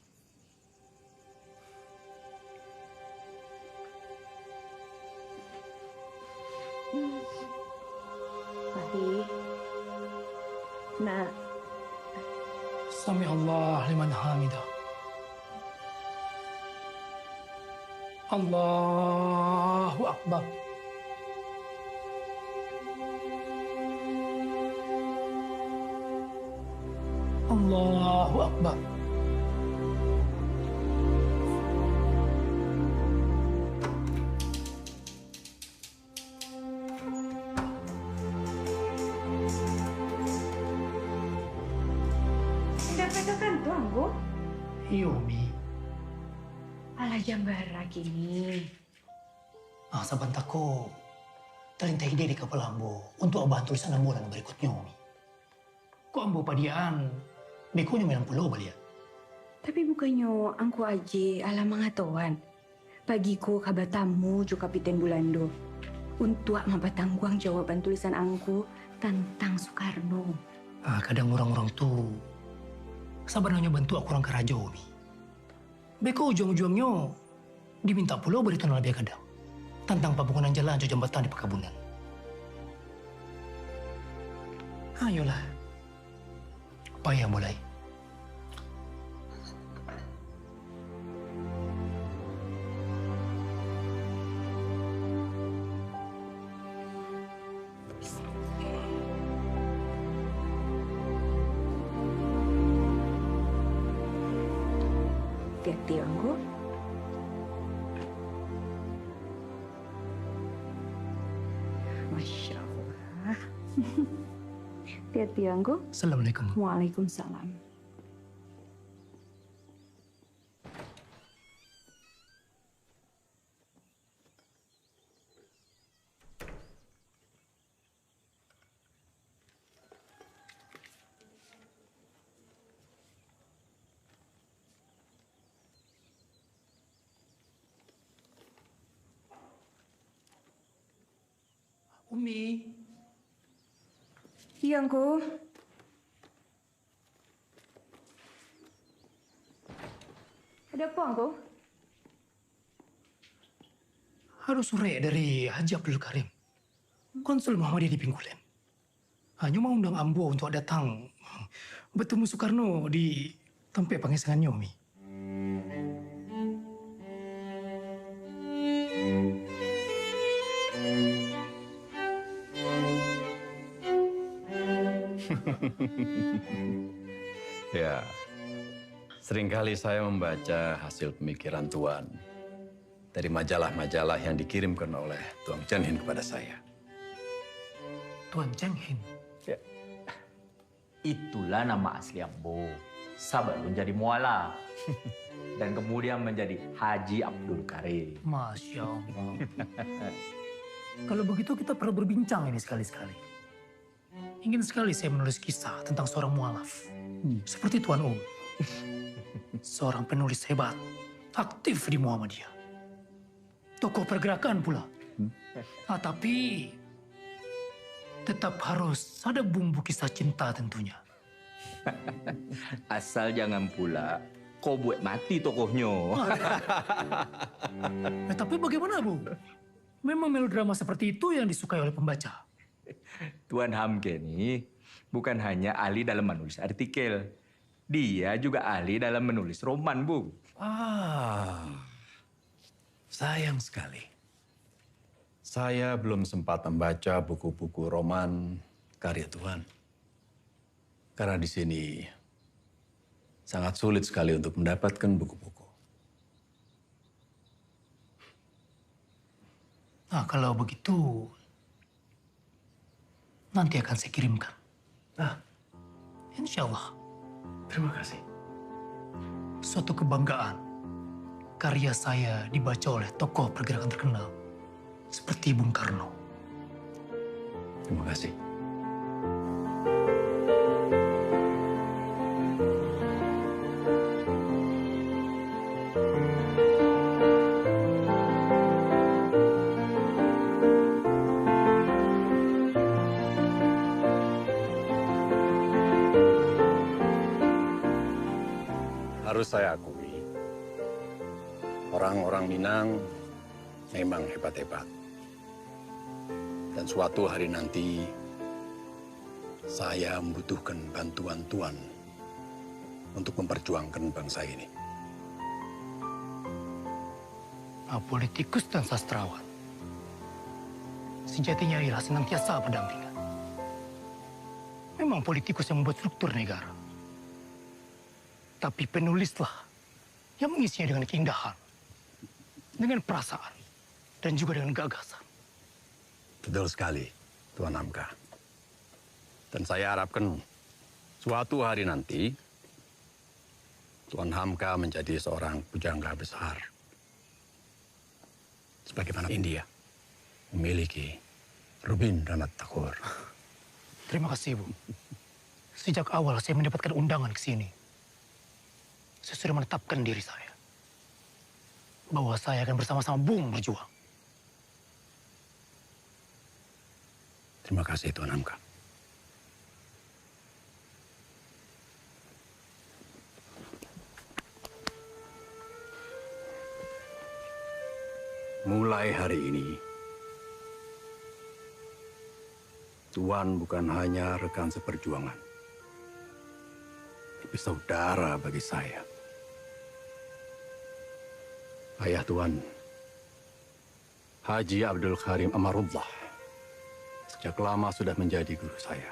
Fahri. Nak. Sami Allah liman hamidah. Allahu Akbar. Allahu Akbar. Tidak pegang tuang, Bu. Iya, Umi. Ala jambara kini. Saban tako terintah ide di kepala ambo untuk abah tulisan ambo dan berikutnya, Umi. Kok ambo padiaan bekonya melang pulau balia. Tapi bukannya angku aje ala mangatuan. Pagiku kabar tamu jo Kapiten Bulando untuk mempertanggung jawaban tulisan angku tentang Soekarno. Kadang orang-orang tuh sabarnya bantu aku orang keraja, Umi. Beko ujung-ujungnya diminta pulau beritahu lebih kadang tentang pembangunan jalan atau jembatan di perkebunan. Ayolah, payah mulai. Hati-hati, Anggo. Masya Allah. Hati-hati, Anggo. Assalamualaikum. Waalaikumsalam. Mi. Iya, Angku. Ada apa, Angku? Ada surat dari Haji Abdul Karim, Konsul Muhammadiyah di Pinggulen. Hanya mau undang Ambo untuk datang bertemu Soekarno di tempat pengesangannya, Mi. Ya, seringkali saya membaca hasil pemikiran Tuan dari majalah-majalah yang dikirimkan oleh Tuan Cheng Hin kepada saya. Tuan Cheng Hin? Ya. Itulah nama asli Ambo. Sebelum jadi muala. Dan kemudian menjadi Haji Abdul Karim. Masya Allah. Kalau begitu kita perlu berbincang ini sekali-sekali. Ingin sekali saya menulis kisah tentang seorang mualaf. Seperti Tuan Um. Seorang penulis hebat, aktif di Muhammadiyah. Tokoh pergerakan pula. Tapi tetap harus ada bumbu kisah cinta tentunya. Asal jangan pula kau buat mati tokohnya. Tapi bagaimana, Bu? Memang melodrama seperti itu yang disukai oleh pembaca. Tuan Hamke ini bukan hanya ahli dalam menulis artikel. Dia juga ahli dalam menulis roman, Bu. Sayang sekali. Saya belum sempat membaca buku-buku roman karya Tuan. Karena di sini sangat sulit sekali untuk mendapatkan buku-buku. Nah, kalau begitu, nanti akan saya kirimkan. Insya Allah. Terima kasih. Suatu kebanggaan. Karya saya dibaca oleh tokoh pergerakan terkenal. Seperti Bung Karno. Terima kasih. Harus saya akui, orang-orang Minang memang hebat-hebat. Dan suatu hari nanti, saya membutuhkan bantuan Tuan untuk memperjuangkan bangsa ini. Politikus dan sastrawan sejatinya ialah senantiasa berdampingan. Memang politikus yang membuat struktur negara. Tapi penulislah yang mengisinya dengan keindahan, dengan perasaan, dan juga dengan gagasan. Betul sekali, Tuan Hamka. Dan saya harapkan suatu hari nanti, Tuan Hamka menjadi seorang pujangga besar. Sebagaimana India memiliki Rabindranath Tagore. Terima kasih, Bu. Sejak awal saya mendapatkan undangan ke sini. Saya sudah menetapkan diri saya. Bahwa saya akan bersama-sama Bung berjuang. Terima kasih, Tuan Hamka. Mulai hari ini, Tuan bukan hanya rekan seperjuangan, tapi saudara bagi saya. Ayah Tuan, Haji Abdul Karim Amarullah, sejak lama sudah menjadi guru saya.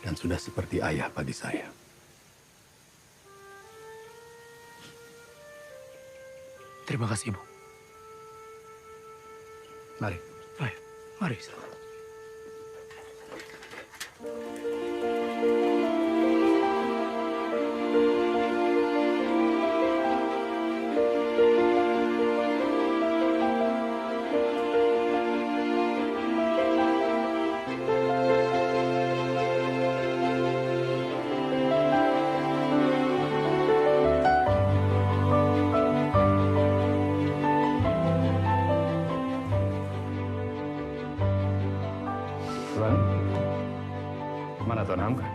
Dan sudah seperti ayah bagi saya. Terima kasih, Bu. Mari. Ayo, mari. Silahkan. Kemana Tuan Hamka?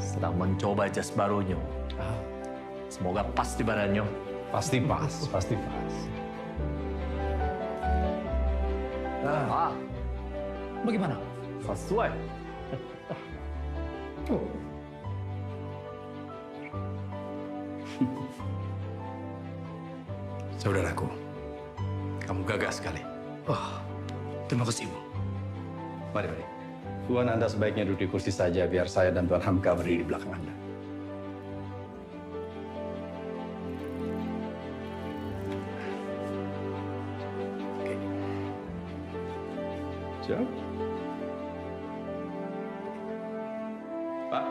Sedang mencoba jas barunya. Semoga pas di badannya. Pasti pas, pasti pas. Bagaimana? Sesuai. Saudaraku, kamu gagah sekali. Terima kasih, Bu. Mari, mari. Tuan Anda sebaiknya duduk di kursi saja, biar saya dan Tuan Hamka berdiri di belakang Anda. Siap? Pak.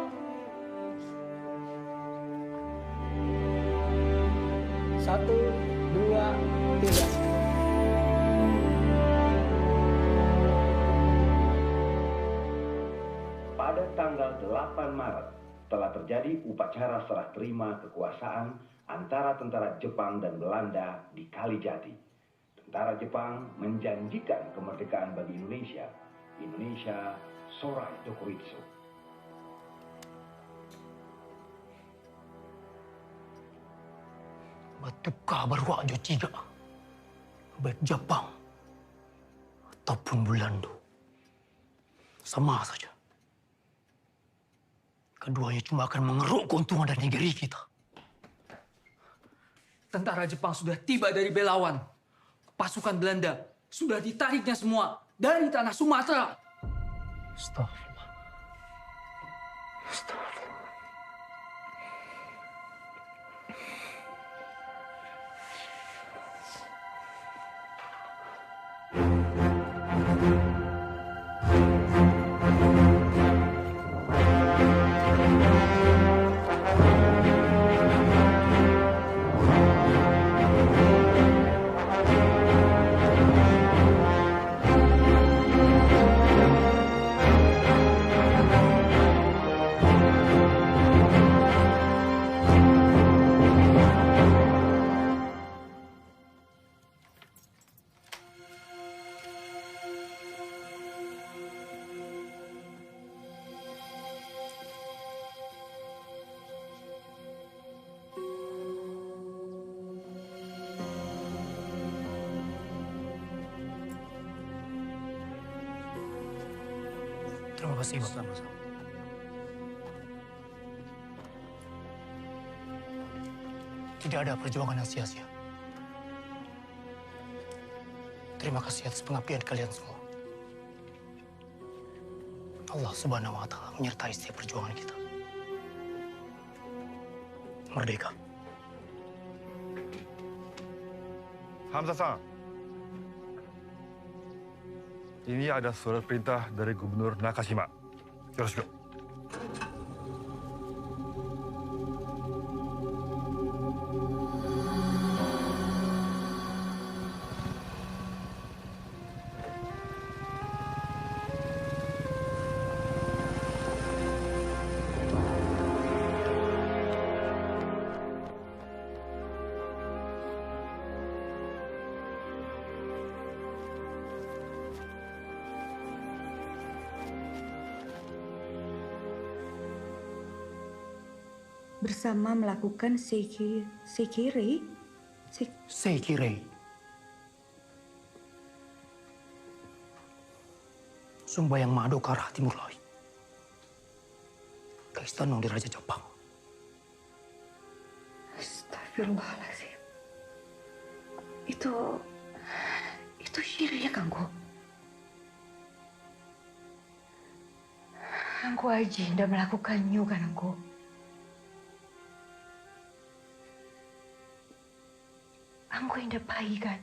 Satu, dua, tiga. Pada tanggal 8 Maret telah terjadi upacara serah terima kekuasaan antara tentara Jepang dan Belanda di Kalijati. Tentara Jepang menjanjikan kemerdekaan bagi Indonesia. Indonesia Sorai Tokuritsu. Batukah baru aja tiga. Baik Jepang ataupun Belanda. Sama saja. Keduanya cuma akan mengeruk keuntungan dari negeri kita. Tentara Jepang sudah tiba dari Belawan. Pasukan Belanda sudah ditariknya semua dari tanah Sumatera. Astagfirullah. Terima kasih, Bapak. Tidak ada perjuangan yang sia-sia. Terima kasih atas pengabdian kalian semua. Allah Subhanahu wa Ta'ala menyertai setiap perjuangan kita. Merdeka. Hamzah-san, ini ada surat perintah dari Gubernur Nakashima. Yoroshiku. Bersama melakukan Seikirei. Sumbayang Mado ke arah timur laut. Ke istana di Raja Jepang. Astagfirullahaladzim. Itu syirik ya, Kanggo. Angku aja tidak melakukannya, kan Angku. Angku yang baik kan.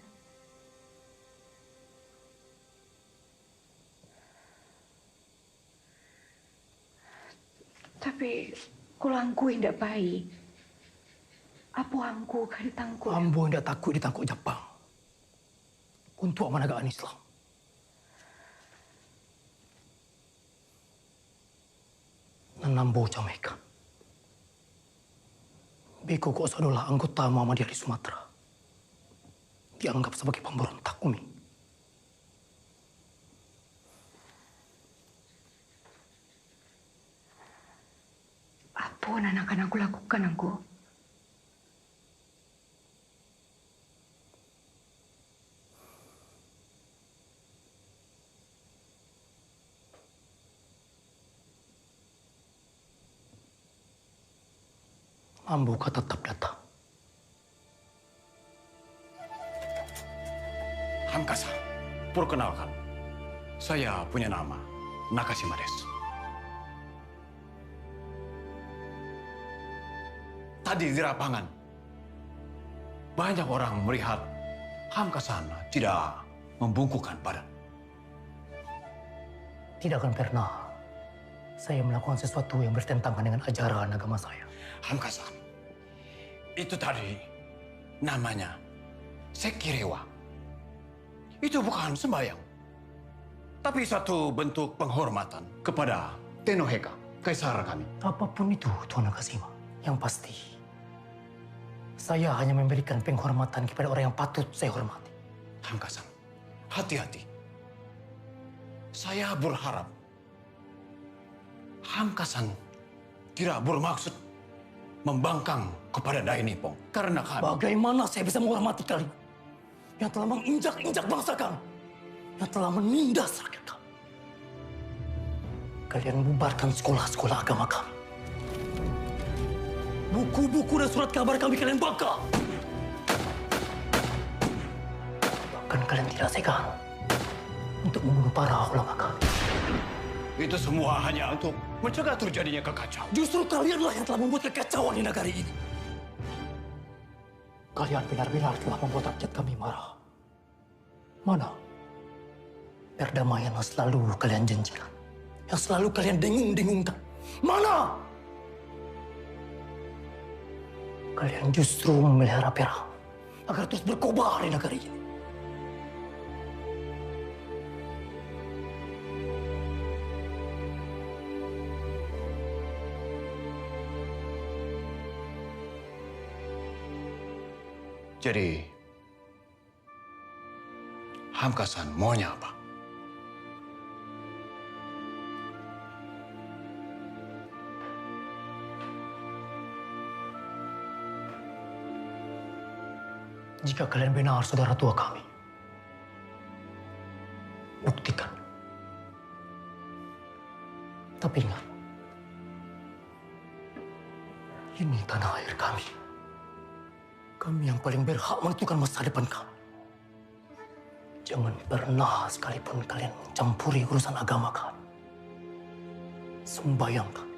Tapi kalau angku yang baik, apa angku kan ditangkut? Ambo tidak takut ditangkut Jepang. Untuk menegakkan Islam. Nambo Jamaica. Beko kok adalah anggota Muhammadiyah di Sumatera. Dianggap sebagai pemberontak Umi. Apa yang akan aku lakukan, Angku? Ambuka tetap datang. Hamkasa, perkenalkan. Saya punya nama, Nakashima desu. Tadi di lapangan, banyak orang melihat Hamkasa tidak membungkukkan badan. Tidak akan pernah saya melakukan sesuatu yang bertentangan dengan ajaran agama saya. Hamkasa, itu tadi namanya Sekirewa. Itu bukan sembahyang, tapi satu bentuk penghormatan kepada Tennoheka, kaisar kami. Apapun itu, Tuan Nakashima, yang pasti saya hanya memberikan penghormatan kepada orang yang patut saya hormati. Hamkasa, hati-hati. Saya berharap Hamkasa tidak bermaksud membangkang kepada Dai Nippon. Karena kami... Bagaimana saya bisa menghormati kalian yang telah menginjak-injak bangsa kami, yang telah menindas rakyat kami? Kalian bubarkan sekolah-sekolah agama kami. Buku-buku dan surat kabar kami kalian bakar. Bahkan kalian tidak segan untuk membunuh para ulama kami. Itu semua hanya untuk mencegah terjadinya kekacauan. Justru kalianlah yang telah membuat kekacauan di negara ini. Kalian benar-benar telah membuat rakyat kami marah. Mana perdamaian yang selalu kalian janjikan, yang selalu kalian dengung-dengungkan? Mana? Kalian justru memelihara perang agar terus berkobar di negara ini. Jadi, Hamkasa maunya apa? Jika kalian benar saudara tua kami, buktikan. Tapi ingat, ini tanah air kami. Kami yang paling berhak menentukan masa depan kami. Jangan pernah sekalipun kalian mencampuri urusan agama kami. Sembahyang kami,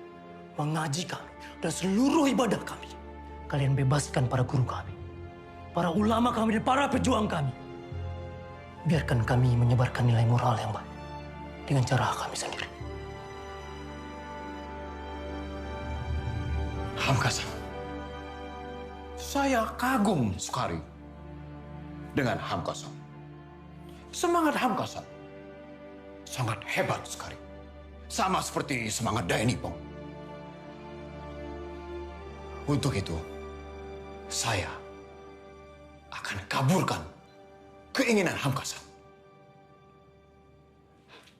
mengaji kami, dan seluruh ibadah kami. Kalian bebaskan para guru kami, para ulama kami, dan para pejuang kami. Biarkan kami menyebarkan nilai moral yang baik dengan cara kami sendiri. Hamkasa, saya kagum sekali dengan Hamkasa. Semangat Hamkasa sangat hebat sekali. Sama seperti semangat Dai Nippon. Untuk itu, saya akan kabulkan keinginan Hamkasa.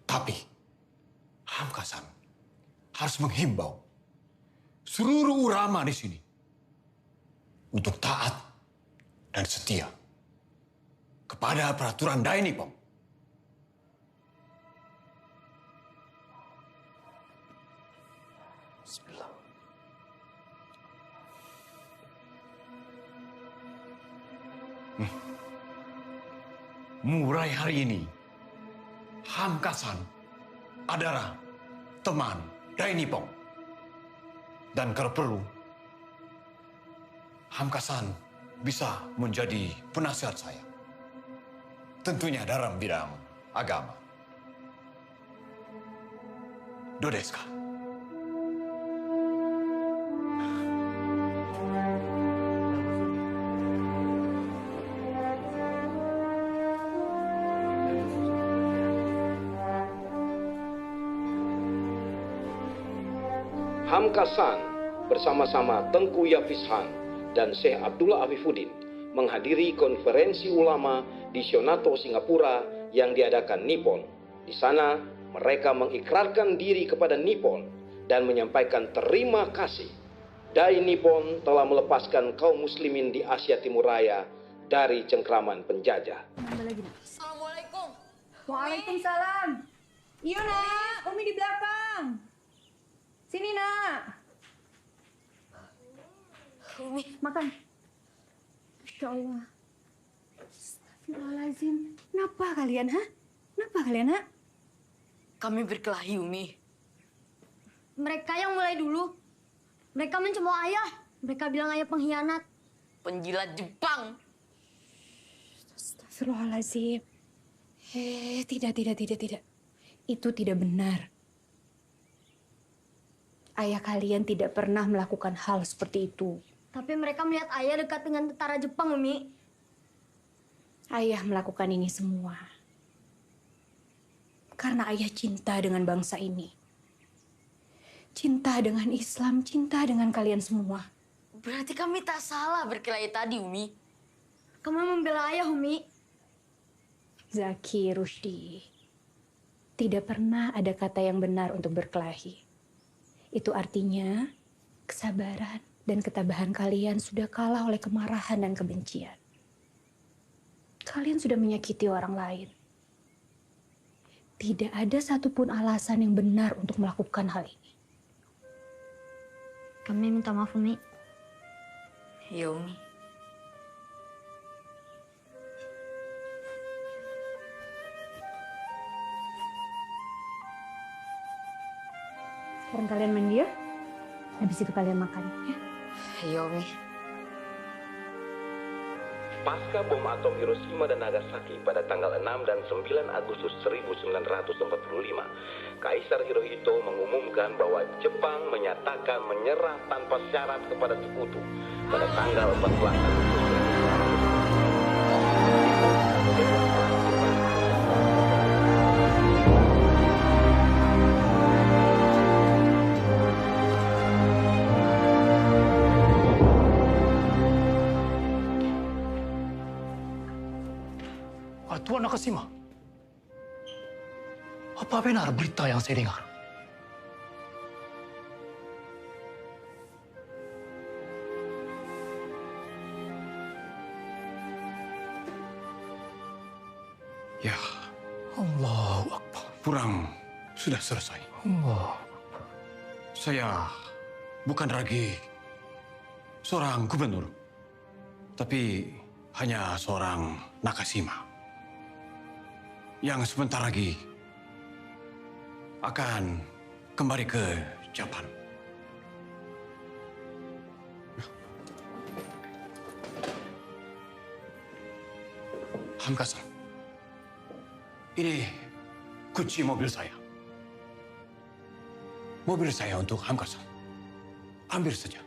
Tapi, Hamkasa harus menghimbau seluruh ulama di sini untuk taat dan setia kepada peraturan Dai Nippon. Bismillah. Mulai hari ini, Hamkasa adalah teman Dai Nippon. Dan kalau perlu, Hamkasa bisa menjadi penasihat saya. Tentunya dalam bidang agama. Do desu ka? Hamkasa bersama-sama Tengku Yafis Han dan Syekh Abdullah Afifuddin menghadiri konferensi ulama di Shonato, Singapura yang diadakan Nippon. Di sana, mereka mengikrarkan diri kepada Nippon dan menyampaikan terima kasih Dai Nippon telah melepaskan kaum muslimin di Asia Timur Raya dari cengkraman penjajah. Assalamualaikum. Waalaikumsalam. Iya nak, Umi di belakang. Sini nak. Umi makan. Masya Allah. Astagfirullahaladzim. Kenapa kalian, ha? Kenapa kalian, ha? Kami berkelahi, Umi. Mereka yang mulai dulu. Mereka mencemooh ayah. Mereka bilang ayah pengkhianat. Penjilat Jepang. Astagfirullahaladzim. Tidak. Itu tidak benar. Ayah kalian tidak pernah melakukan hal seperti itu. Tapi mereka melihat ayah dekat dengan tentara Jepang, Umi. Ayah melakukan ini semua karena ayah cinta dengan bangsa ini. Cinta dengan Islam, cinta dengan kalian semua. Berarti kami tak salah berkelahi tadi, Umi. Kamu membela ayah, Umi. Zaki, Rusdi. Tidak pernah ada kata yang benar untuk berkelahi. Itu artinya kesabaran dan ketabahan kalian sudah kalah oleh kemarahan dan kebencian. Kalian sudah menyakiti orang lain. Tidak ada satupun alasan yang benar untuk melakukan hal ini. Kami minta maaf, Umi. Ya, Umi. Sekarang kalian mandi ya. Habis itu kalian makan ya. Ya, Umi. Pasca bom atom Hiroshima dan Nagasaki pada tanggal 6 dan 9 Agustus 1945, Kaisar Hirohito mengumumkan bahwa Jepang menyatakan menyerah tanpa syarat kepada Sekutu pada tanggal 14 Agustus 1945. Tuan Nakashima, apa benar berita yang saya dengar? Ya, Allahu Akbar. Perang sudah selesai. Allah. Saya bukan lagi seorang gubernur, tapi hanya seorang Nakashima yang sebentar lagi akan kembali ke Jepang. Hamka-san, ini kunci mobil saya. Mobil saya untuk Hamka-san. Ambil saja.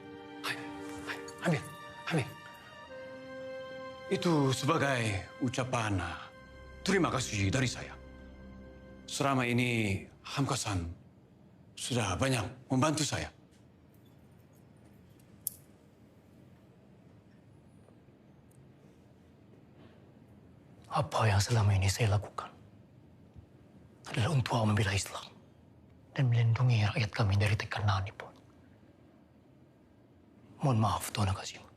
Ambil. Itu sebagai ucapan terima kasih dari saya. Selama ini Hamka-san sudah banyak membantu saya. Apa yang selama ini saya lakukan adalah untuk membela Islam dan melindungi rakyat kami dari tekanan Nippon. Mohon maaf, Tuan Nakashima.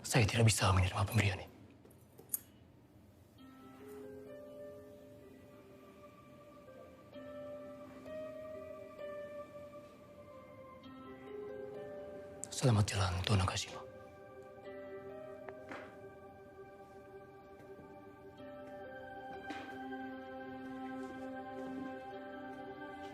Saya tidak bisa menerima pemberian ini. Selamat jalan, Tuan Nakashima.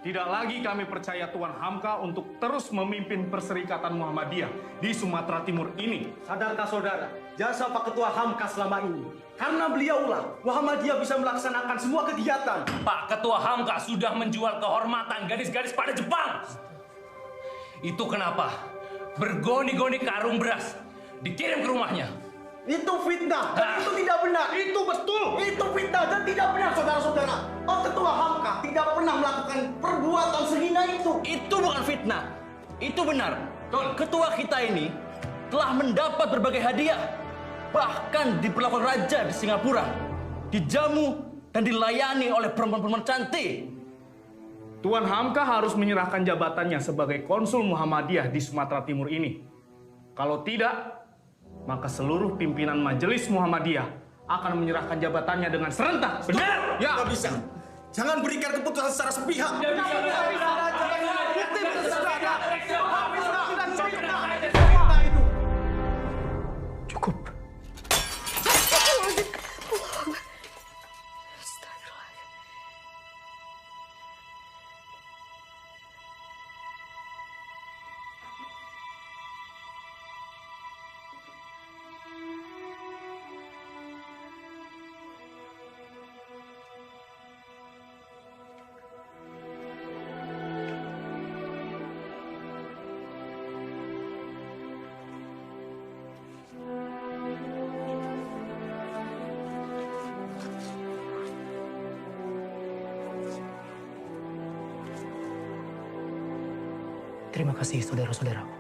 Tidak lagi kami percaya Tuan Hamka untuk terus memimpin Perserikatan Muhammadiyah di Sumatera Timur ini. Sadarkah saudara, jasa Pak Ketua Hamka selama ini? Karena beliaulah Muhammadiyah bisa melaksanakan semua kegiatan. Pak Ketua Hamka sudah menjual kehormatan gadis-gadis pada Jepang. Itu kenapa bergoni-goni karung beras dikirim ke rumahnya. Itu fitnah, dan itu tidak benar. Itu betul. Itu fitnah dan tidak benar, saudara-saudara. Pak Ketua Hamka tidak pernah melakukan perbuatan sehina itu. Itu bukan fitnah. Itu benar. Ketua kita ini telah mendapat berbagai hadiah. Bahkan diperlakukan raja di Singapura. Dijamu dan dilayani oleh perempuan-perempuan cantik. Tuan Hamka harus menyerahkan jabatannya sebagai konsul Muhammadiyah di Sumatera Timur ini. Kalau tidak, maka seluruh pimpinan Majelis Muhammadiyah akan menyerahkan jabatannya dengan serentak. Benar? Ya. Nggak bisa. Jangan berikan keputusan secara sepihak. Cukup. Terima kasih saudara-saudaraku.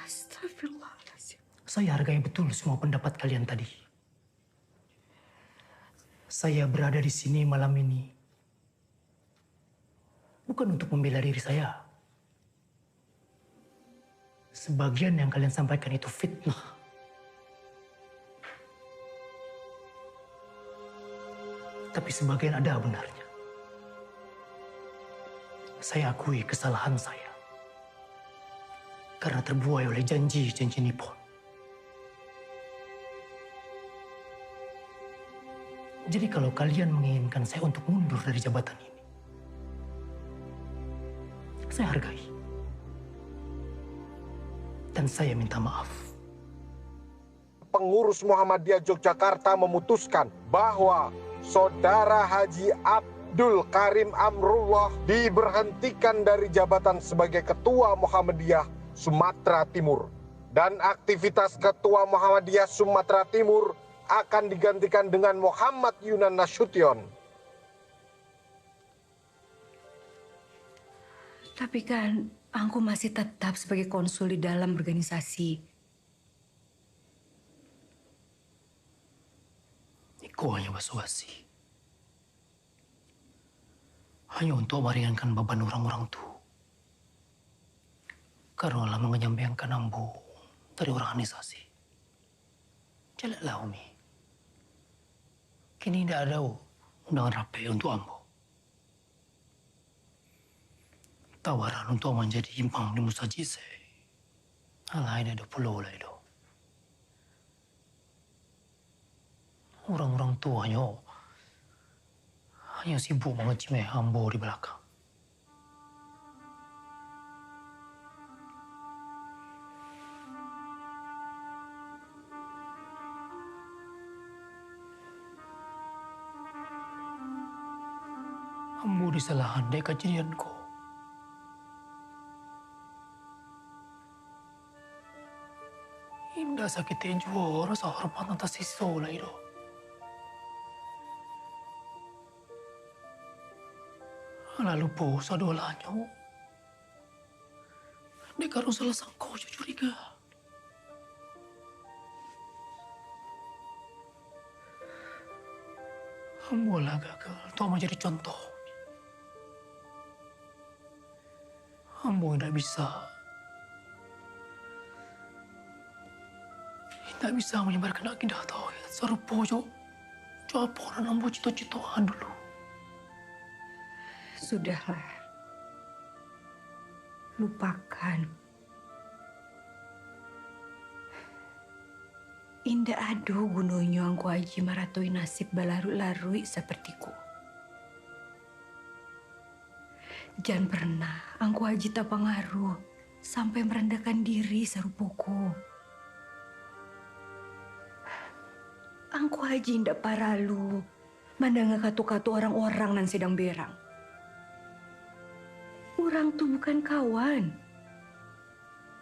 Astagfirullahaladzim. Saya hargai betul semua pendapat kalian tadi. Saya berada di sini malam ini bukan untuk membela diri saya. Sebagian yang kalian sampaikan itu fitnah. Tapi sebagian ada benarnya. Saya akui kesalahan saya. Karena terbuai oleh janji-janji Nippon. Jadi kalau kalian menginginkan saya untuk mundur dari jabatan ini, saya hargai. Dan saya minta maaf. Pengurus Muhammadiyah Yogyakarta memutuskan bahwa Saudara Haji Abdul Karim Amrullah diberhentikan dari jabatan sebagai Ketua Muhammadiyah Sumatera Timur. Dan aktivitas Ketua Muhammadiyah Sumatera Timur akan digantikan dengan Muhammad Yunan Nasution. Tapi kan Angku masih tetap sebagai konsul di dalam organisasi. Iko hanya basa-basi. Hanya untuk meringankan beban orang-orang itu. Karena Allah menyampaikan ambo dari organisasi. Jelaslah Umi. Kini tidak ada undangan rapi untuk ambo. Tawaran untuk menjadi imam di Musajise. Alah ini ada pulau lah itu. Orang-orang tua hanya sibuk mengecimeh ambo di belakang. Ambo disalahandai kejadianku. Indah sakitnya jua rasa hormat atas siso lah itu. Lalu po sadolanya. Dek harus salah sangko curiga. Ambolah gagal tuh menjadi contoh. Ambo tidak bisa menyebarkan akidah tauhid serupa jawaban ambo cita-citaan dulu. Sudahlah. Lupakan. Indah adu gunonyo angku aji maratoi nasib balarui-larui sepertiku. Jangan pernah angku aji tak pengaruh sampai merendahkan diri serupuku. Angku aji ndak paralu mandang katu-katu orang-orang nan sedang berang. Orang tuh bukan kawan.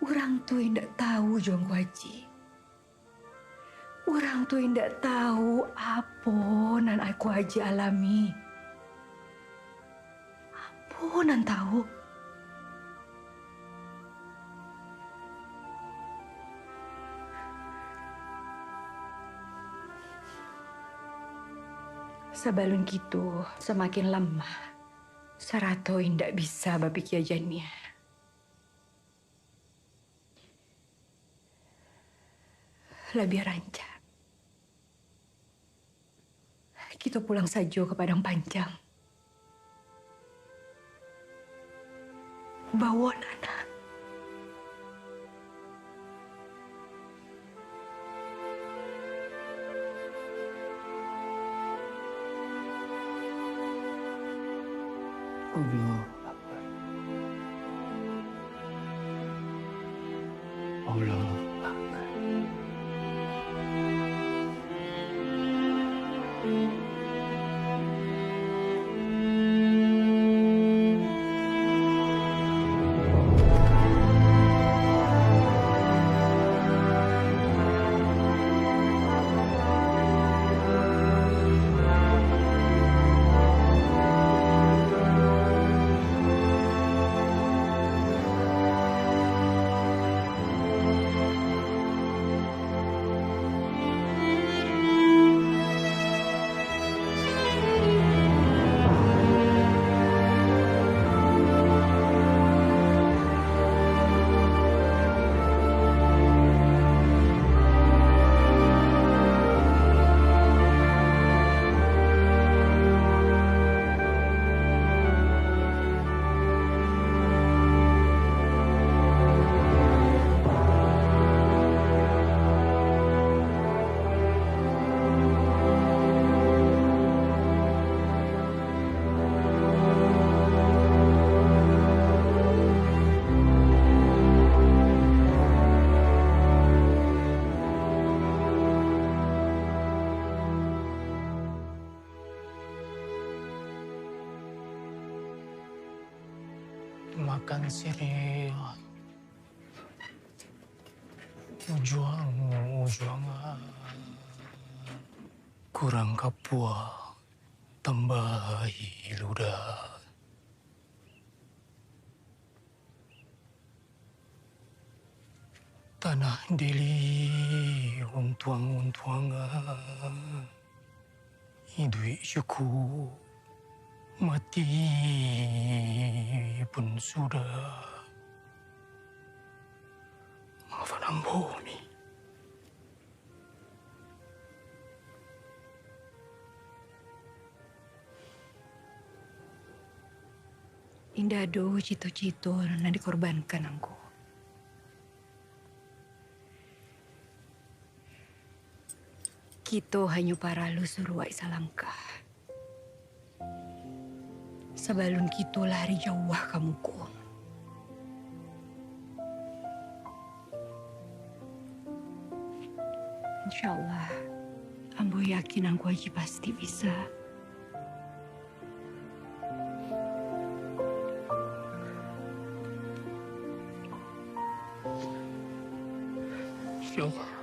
Orang tuh ndak tahu Jongko Haji. Orang tuh ndak tahu apa nan aku Haji alami. Apa nan tahu? Sabalun gitu, semakin lemah. Sarato indak bisa babik jajannya. Lebih rancak. Kita pulang saja ke Padang Panjang. Bawa Nana. Allah Akbar. Allah Akbar. Makan sirih. Ujuang. Kurang kapua. Tambahi ludah. Tanah deli untuang-untuangan. Idui syuku. Mati pun sudah. Maafkan bumi. Indah do cito-cito na dikorbankan angku. Kito hanya para lu suruh salangkah. Sabalun kito lari jauh kamu ko. Insyaallah, ambo yakin angku aji pasti bisa. Insyaallah.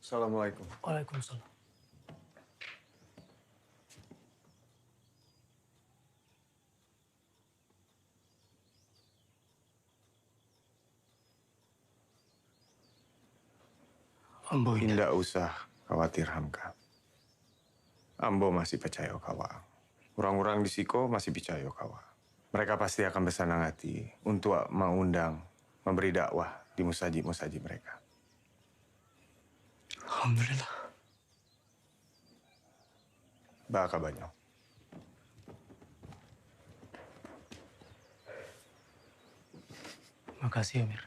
Assalamualaikum. Waalaikumsalam. Ambo tidak usah khawatir Hamka. Ambo masih percaya kawa. Orang-orang di Siko masih percaya kawa. Mereka pasti akan bersenang hati untuk mengundang, memberi dakwah di musajid-musajid mereka. Alhamdulillah. Baka banyak. Makasih, Amir.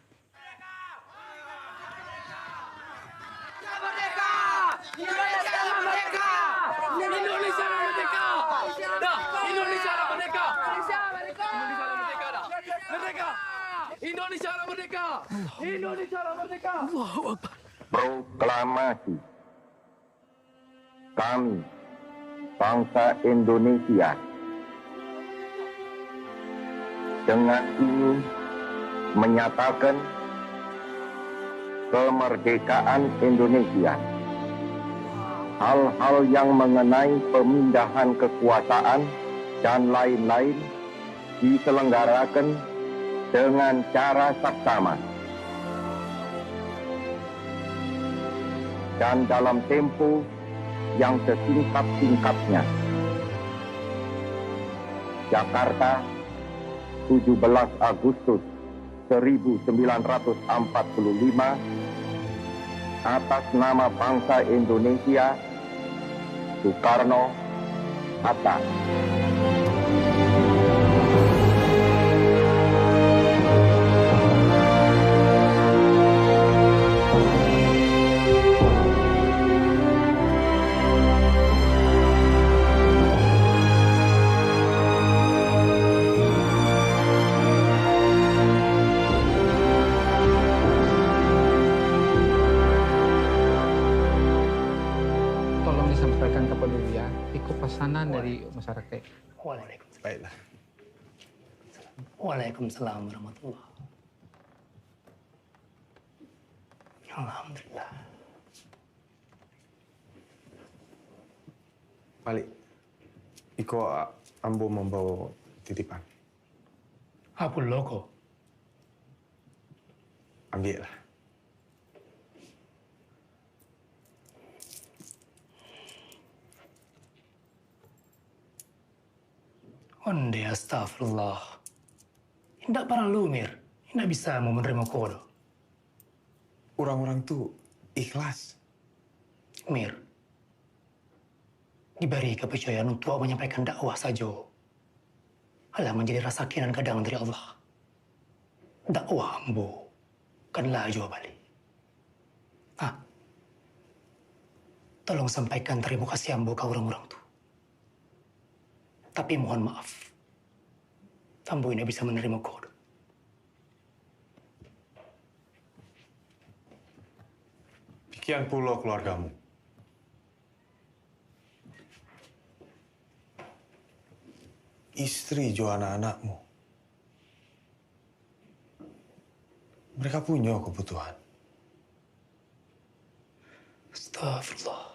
Indonesia lah merdeka! Indonesia lah merdeka! Proklamasi. Kami, bangsa Indonesia, dengan ini menyatakan kemerdekaan Indonesia. Hal-hal yang mengenai pemindahan kekuasaan dan lain-lain diselenggarakan dengan cara saksama dan dalam tempo yang sesingkat-singkatnya. Jakarta, 17 Agustus 1945, atas nama bangsa Indonesia, Soekarno Hatta. Tolong disampaikan kepedulian, ikut pesanan dari masyarakat. Waalaikumsalam. Baiklah. Waalaikumsalam warahmatullahi. Alhamdulillah. Balik. Iko ambo membawa titipan. Apa logo? Ambil lah. Onde astagfirullah. Tidak perlu, Mir. Tidak bisa mau menerima kode. Orang-orang tuh ikhlas. Mir, diberi kepercayaan untuk menyampaikan dakwah saja. Alah menjadi rasa kinan kadang dari Allah. Dakwah ambo kan laju balik. Tolong sampaikan terima kasih ambo ke orang-orang tuh. Tapi mohon maaf, ambo ini bisa menerima kode. Pikiran pula keluargamu. Istri jo anak-anakmu. Mereka punya kebutuhan. Astagfirullah.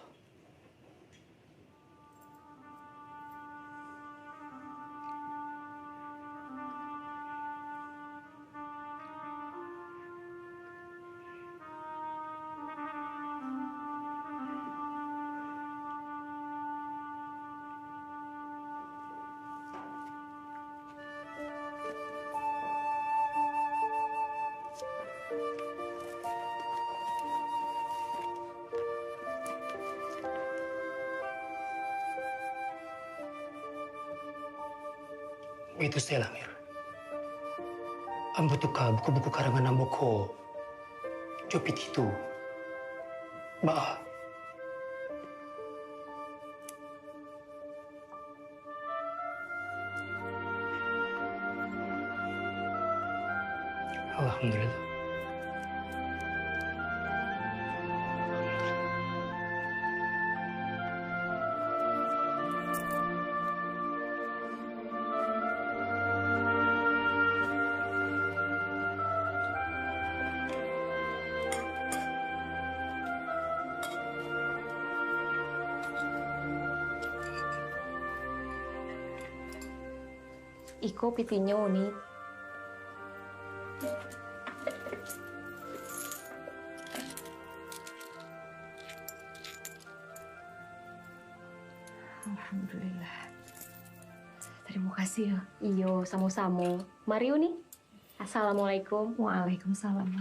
Itu saya, Mir. Ambo tukar buku-buku karangan ambo ko. Jopit itu. Ba. Alhamdulillah. Iko pitinya uni. Alhamdulillah. Terima kasih ya. Iyo, sama-sama. Mari uni. Assalamualaikum. Waalaikumsalam.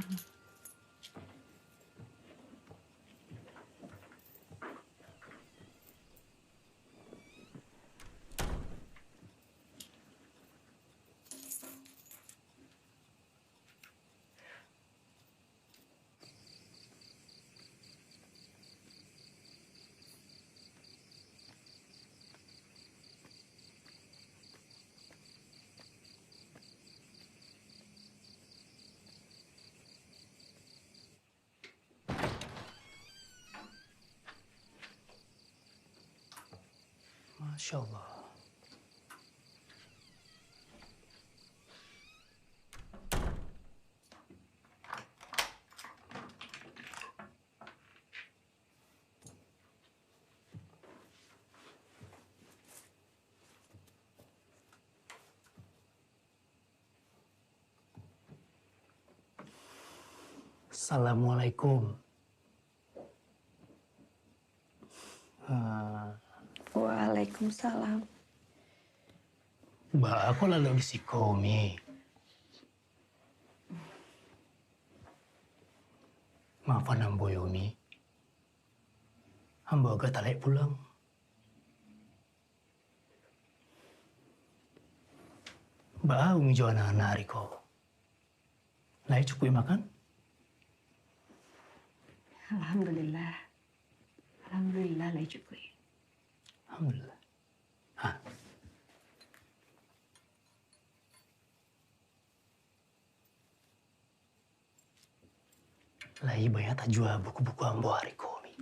Masya Allah. Assalamualaikum. Waalaikumsalam. Mbak, aku lalu di Sikomi. Maafan Ambo Yomi. Ambo agak talek pulang. Mbak, umi jual anak-anak Riko. Lai cukup makan? Alhamdulillah. Alhamdulillah lai cukup. Alhamdulillah. Hah. Lai banyak tak jual buku-buku Ambo hari komi.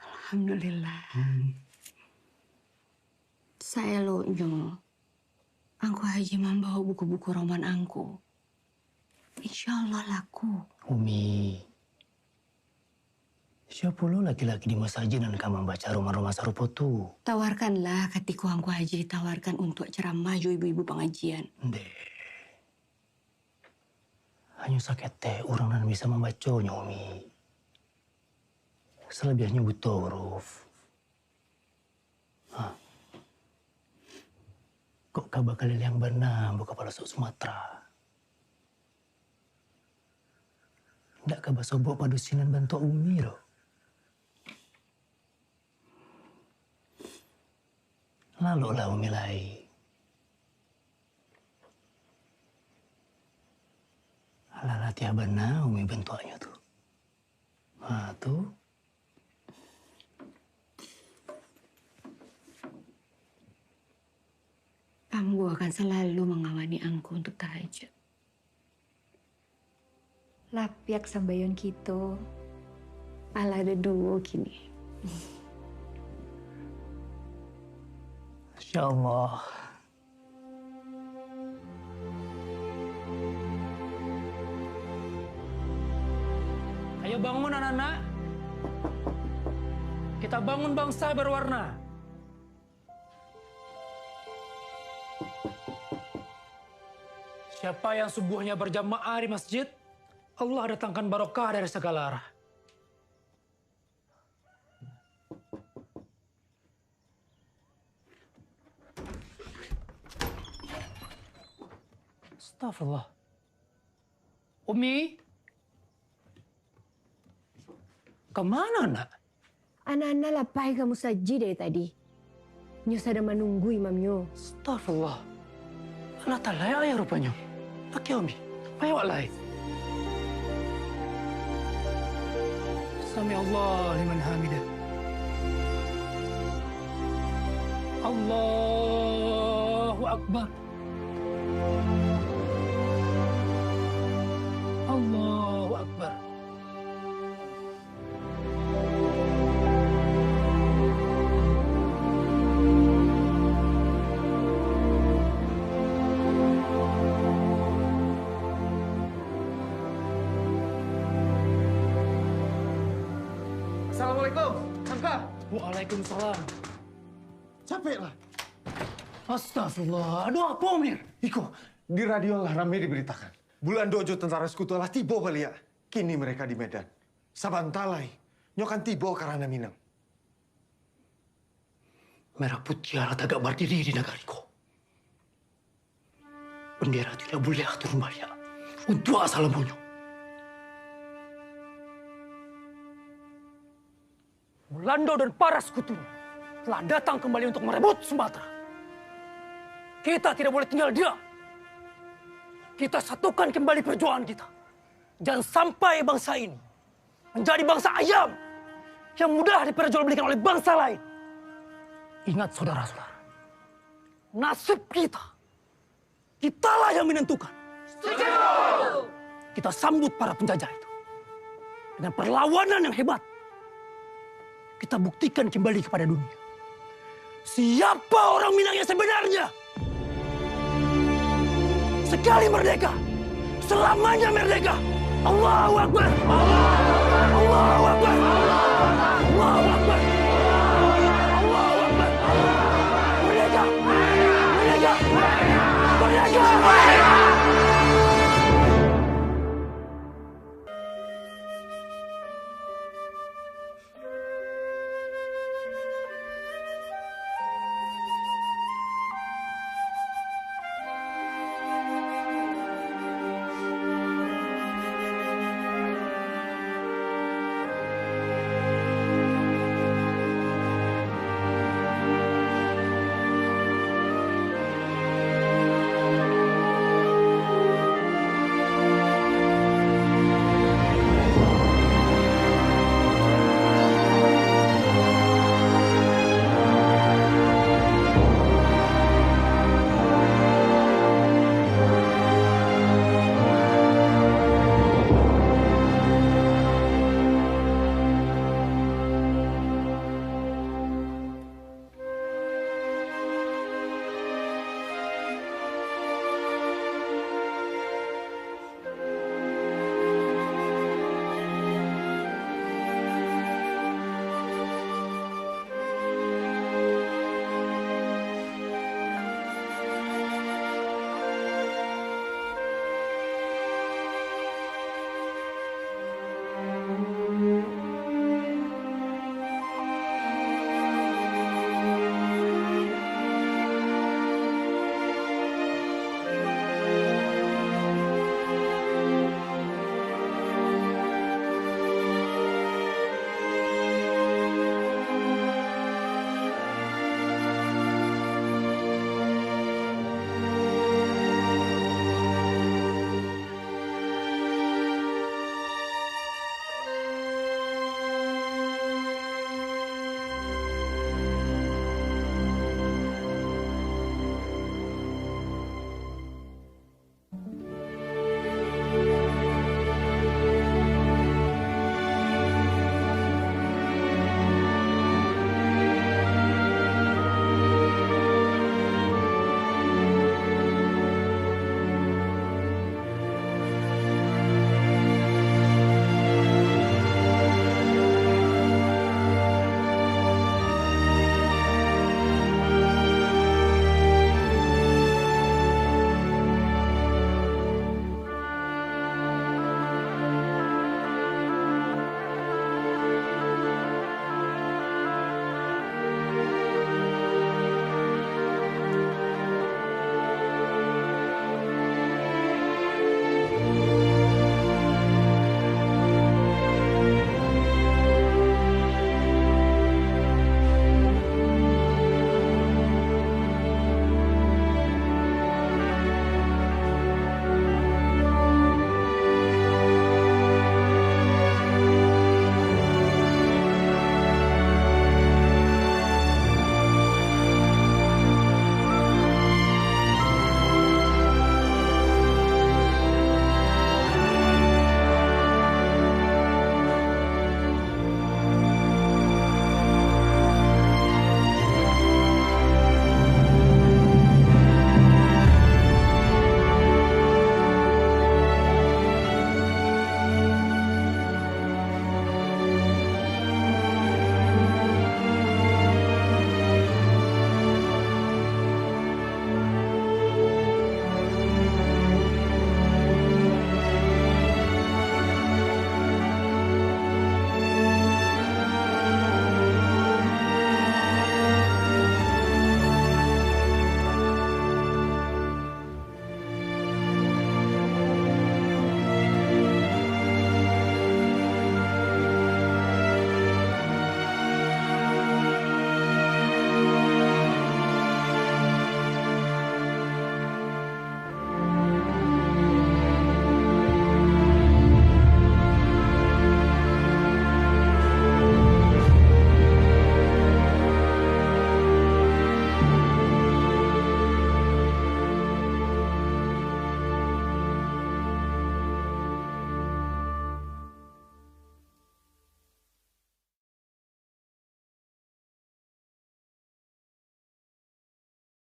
Alhamdulillah. Saya lo nyo. Angku haji membawa buku-buku roman angku. Insya Allah laku. Umi, siapa lo laki-laki di masjid dan kamu baca roman-roman sarupo tu? Tawarkanlah ketika angku haji ditawarkan untuk ceramah ibu-ibu pengajian. Deh. Hanya sakit teh orang yang bisa membacanya, Umi. Selebihnya butuh huruf. Hah. Kok kabar kalian yang benar buka kepala Sumatera? Ndak kabar sobok padusinan bantu Umi loh. Lalu lah Umi lai. Alah tiap benar Umi bentuknya tuh. Ah tuh. Ambo akan selalu mengawani angku untuk tahajud. Lapiak sambayon kita. Ala ada dua kini. Insya Allah. Ayo bangun anak-anak. Kita bangun bangsa berwarna. Siapa yang subuhnya berjamaah di masjid, Allah datangkan barokah dari segala arah. Astagfirullah. Umi, kemana nak? Anak-anak lapai kamu saji dari tadi. Nyo sedang menunggu imamnya. Astagfirullah. Allah Ta'ala ya rupanya. Oke Umi, ayo alai. Sami Allah liman hamidah. Allahu Akbar. Allahu Akbar. Assalamualaikum, Hamka. Waalaikumsalam. Capek lah. Astagfirullah. Aduh apa Amir? Iko, di radio lah ramai diberitakan. Bulan dojo tentara sekutu lah tiba belia. Kini mereka di Medan. Sabantalai, nyokan tiba karena Minang. Merah putih alat agak berdiri di negariku. Bendera tidak boleh turun balik. Untuk asal lambungnya. Belanda dan para sekutunya telah datang kembali untuk merebut Sumatera. Kita tidak boleh tinggal diam. Kita satukan kembali perjuangan kita. Jangan sampai bangsa ini menjadi bangsa ayam yang mudah diperjualbelikan oleh bangsa lain. Ingat saudara-saudara, nasib kitalah yang menentukan. Setuju! Kita sambut para penjajah itu. dengan perlawanan yang hebat, kita buktikan kembali kepada dunia siapa orang Minang yang sebenarnya. Sekali merdeka, selamanya merdeka. Allahu Akbar. Allahu Akbar. Allahu Akbar. Allahu Akbar. Merdeka. Merdeka. Merdeka.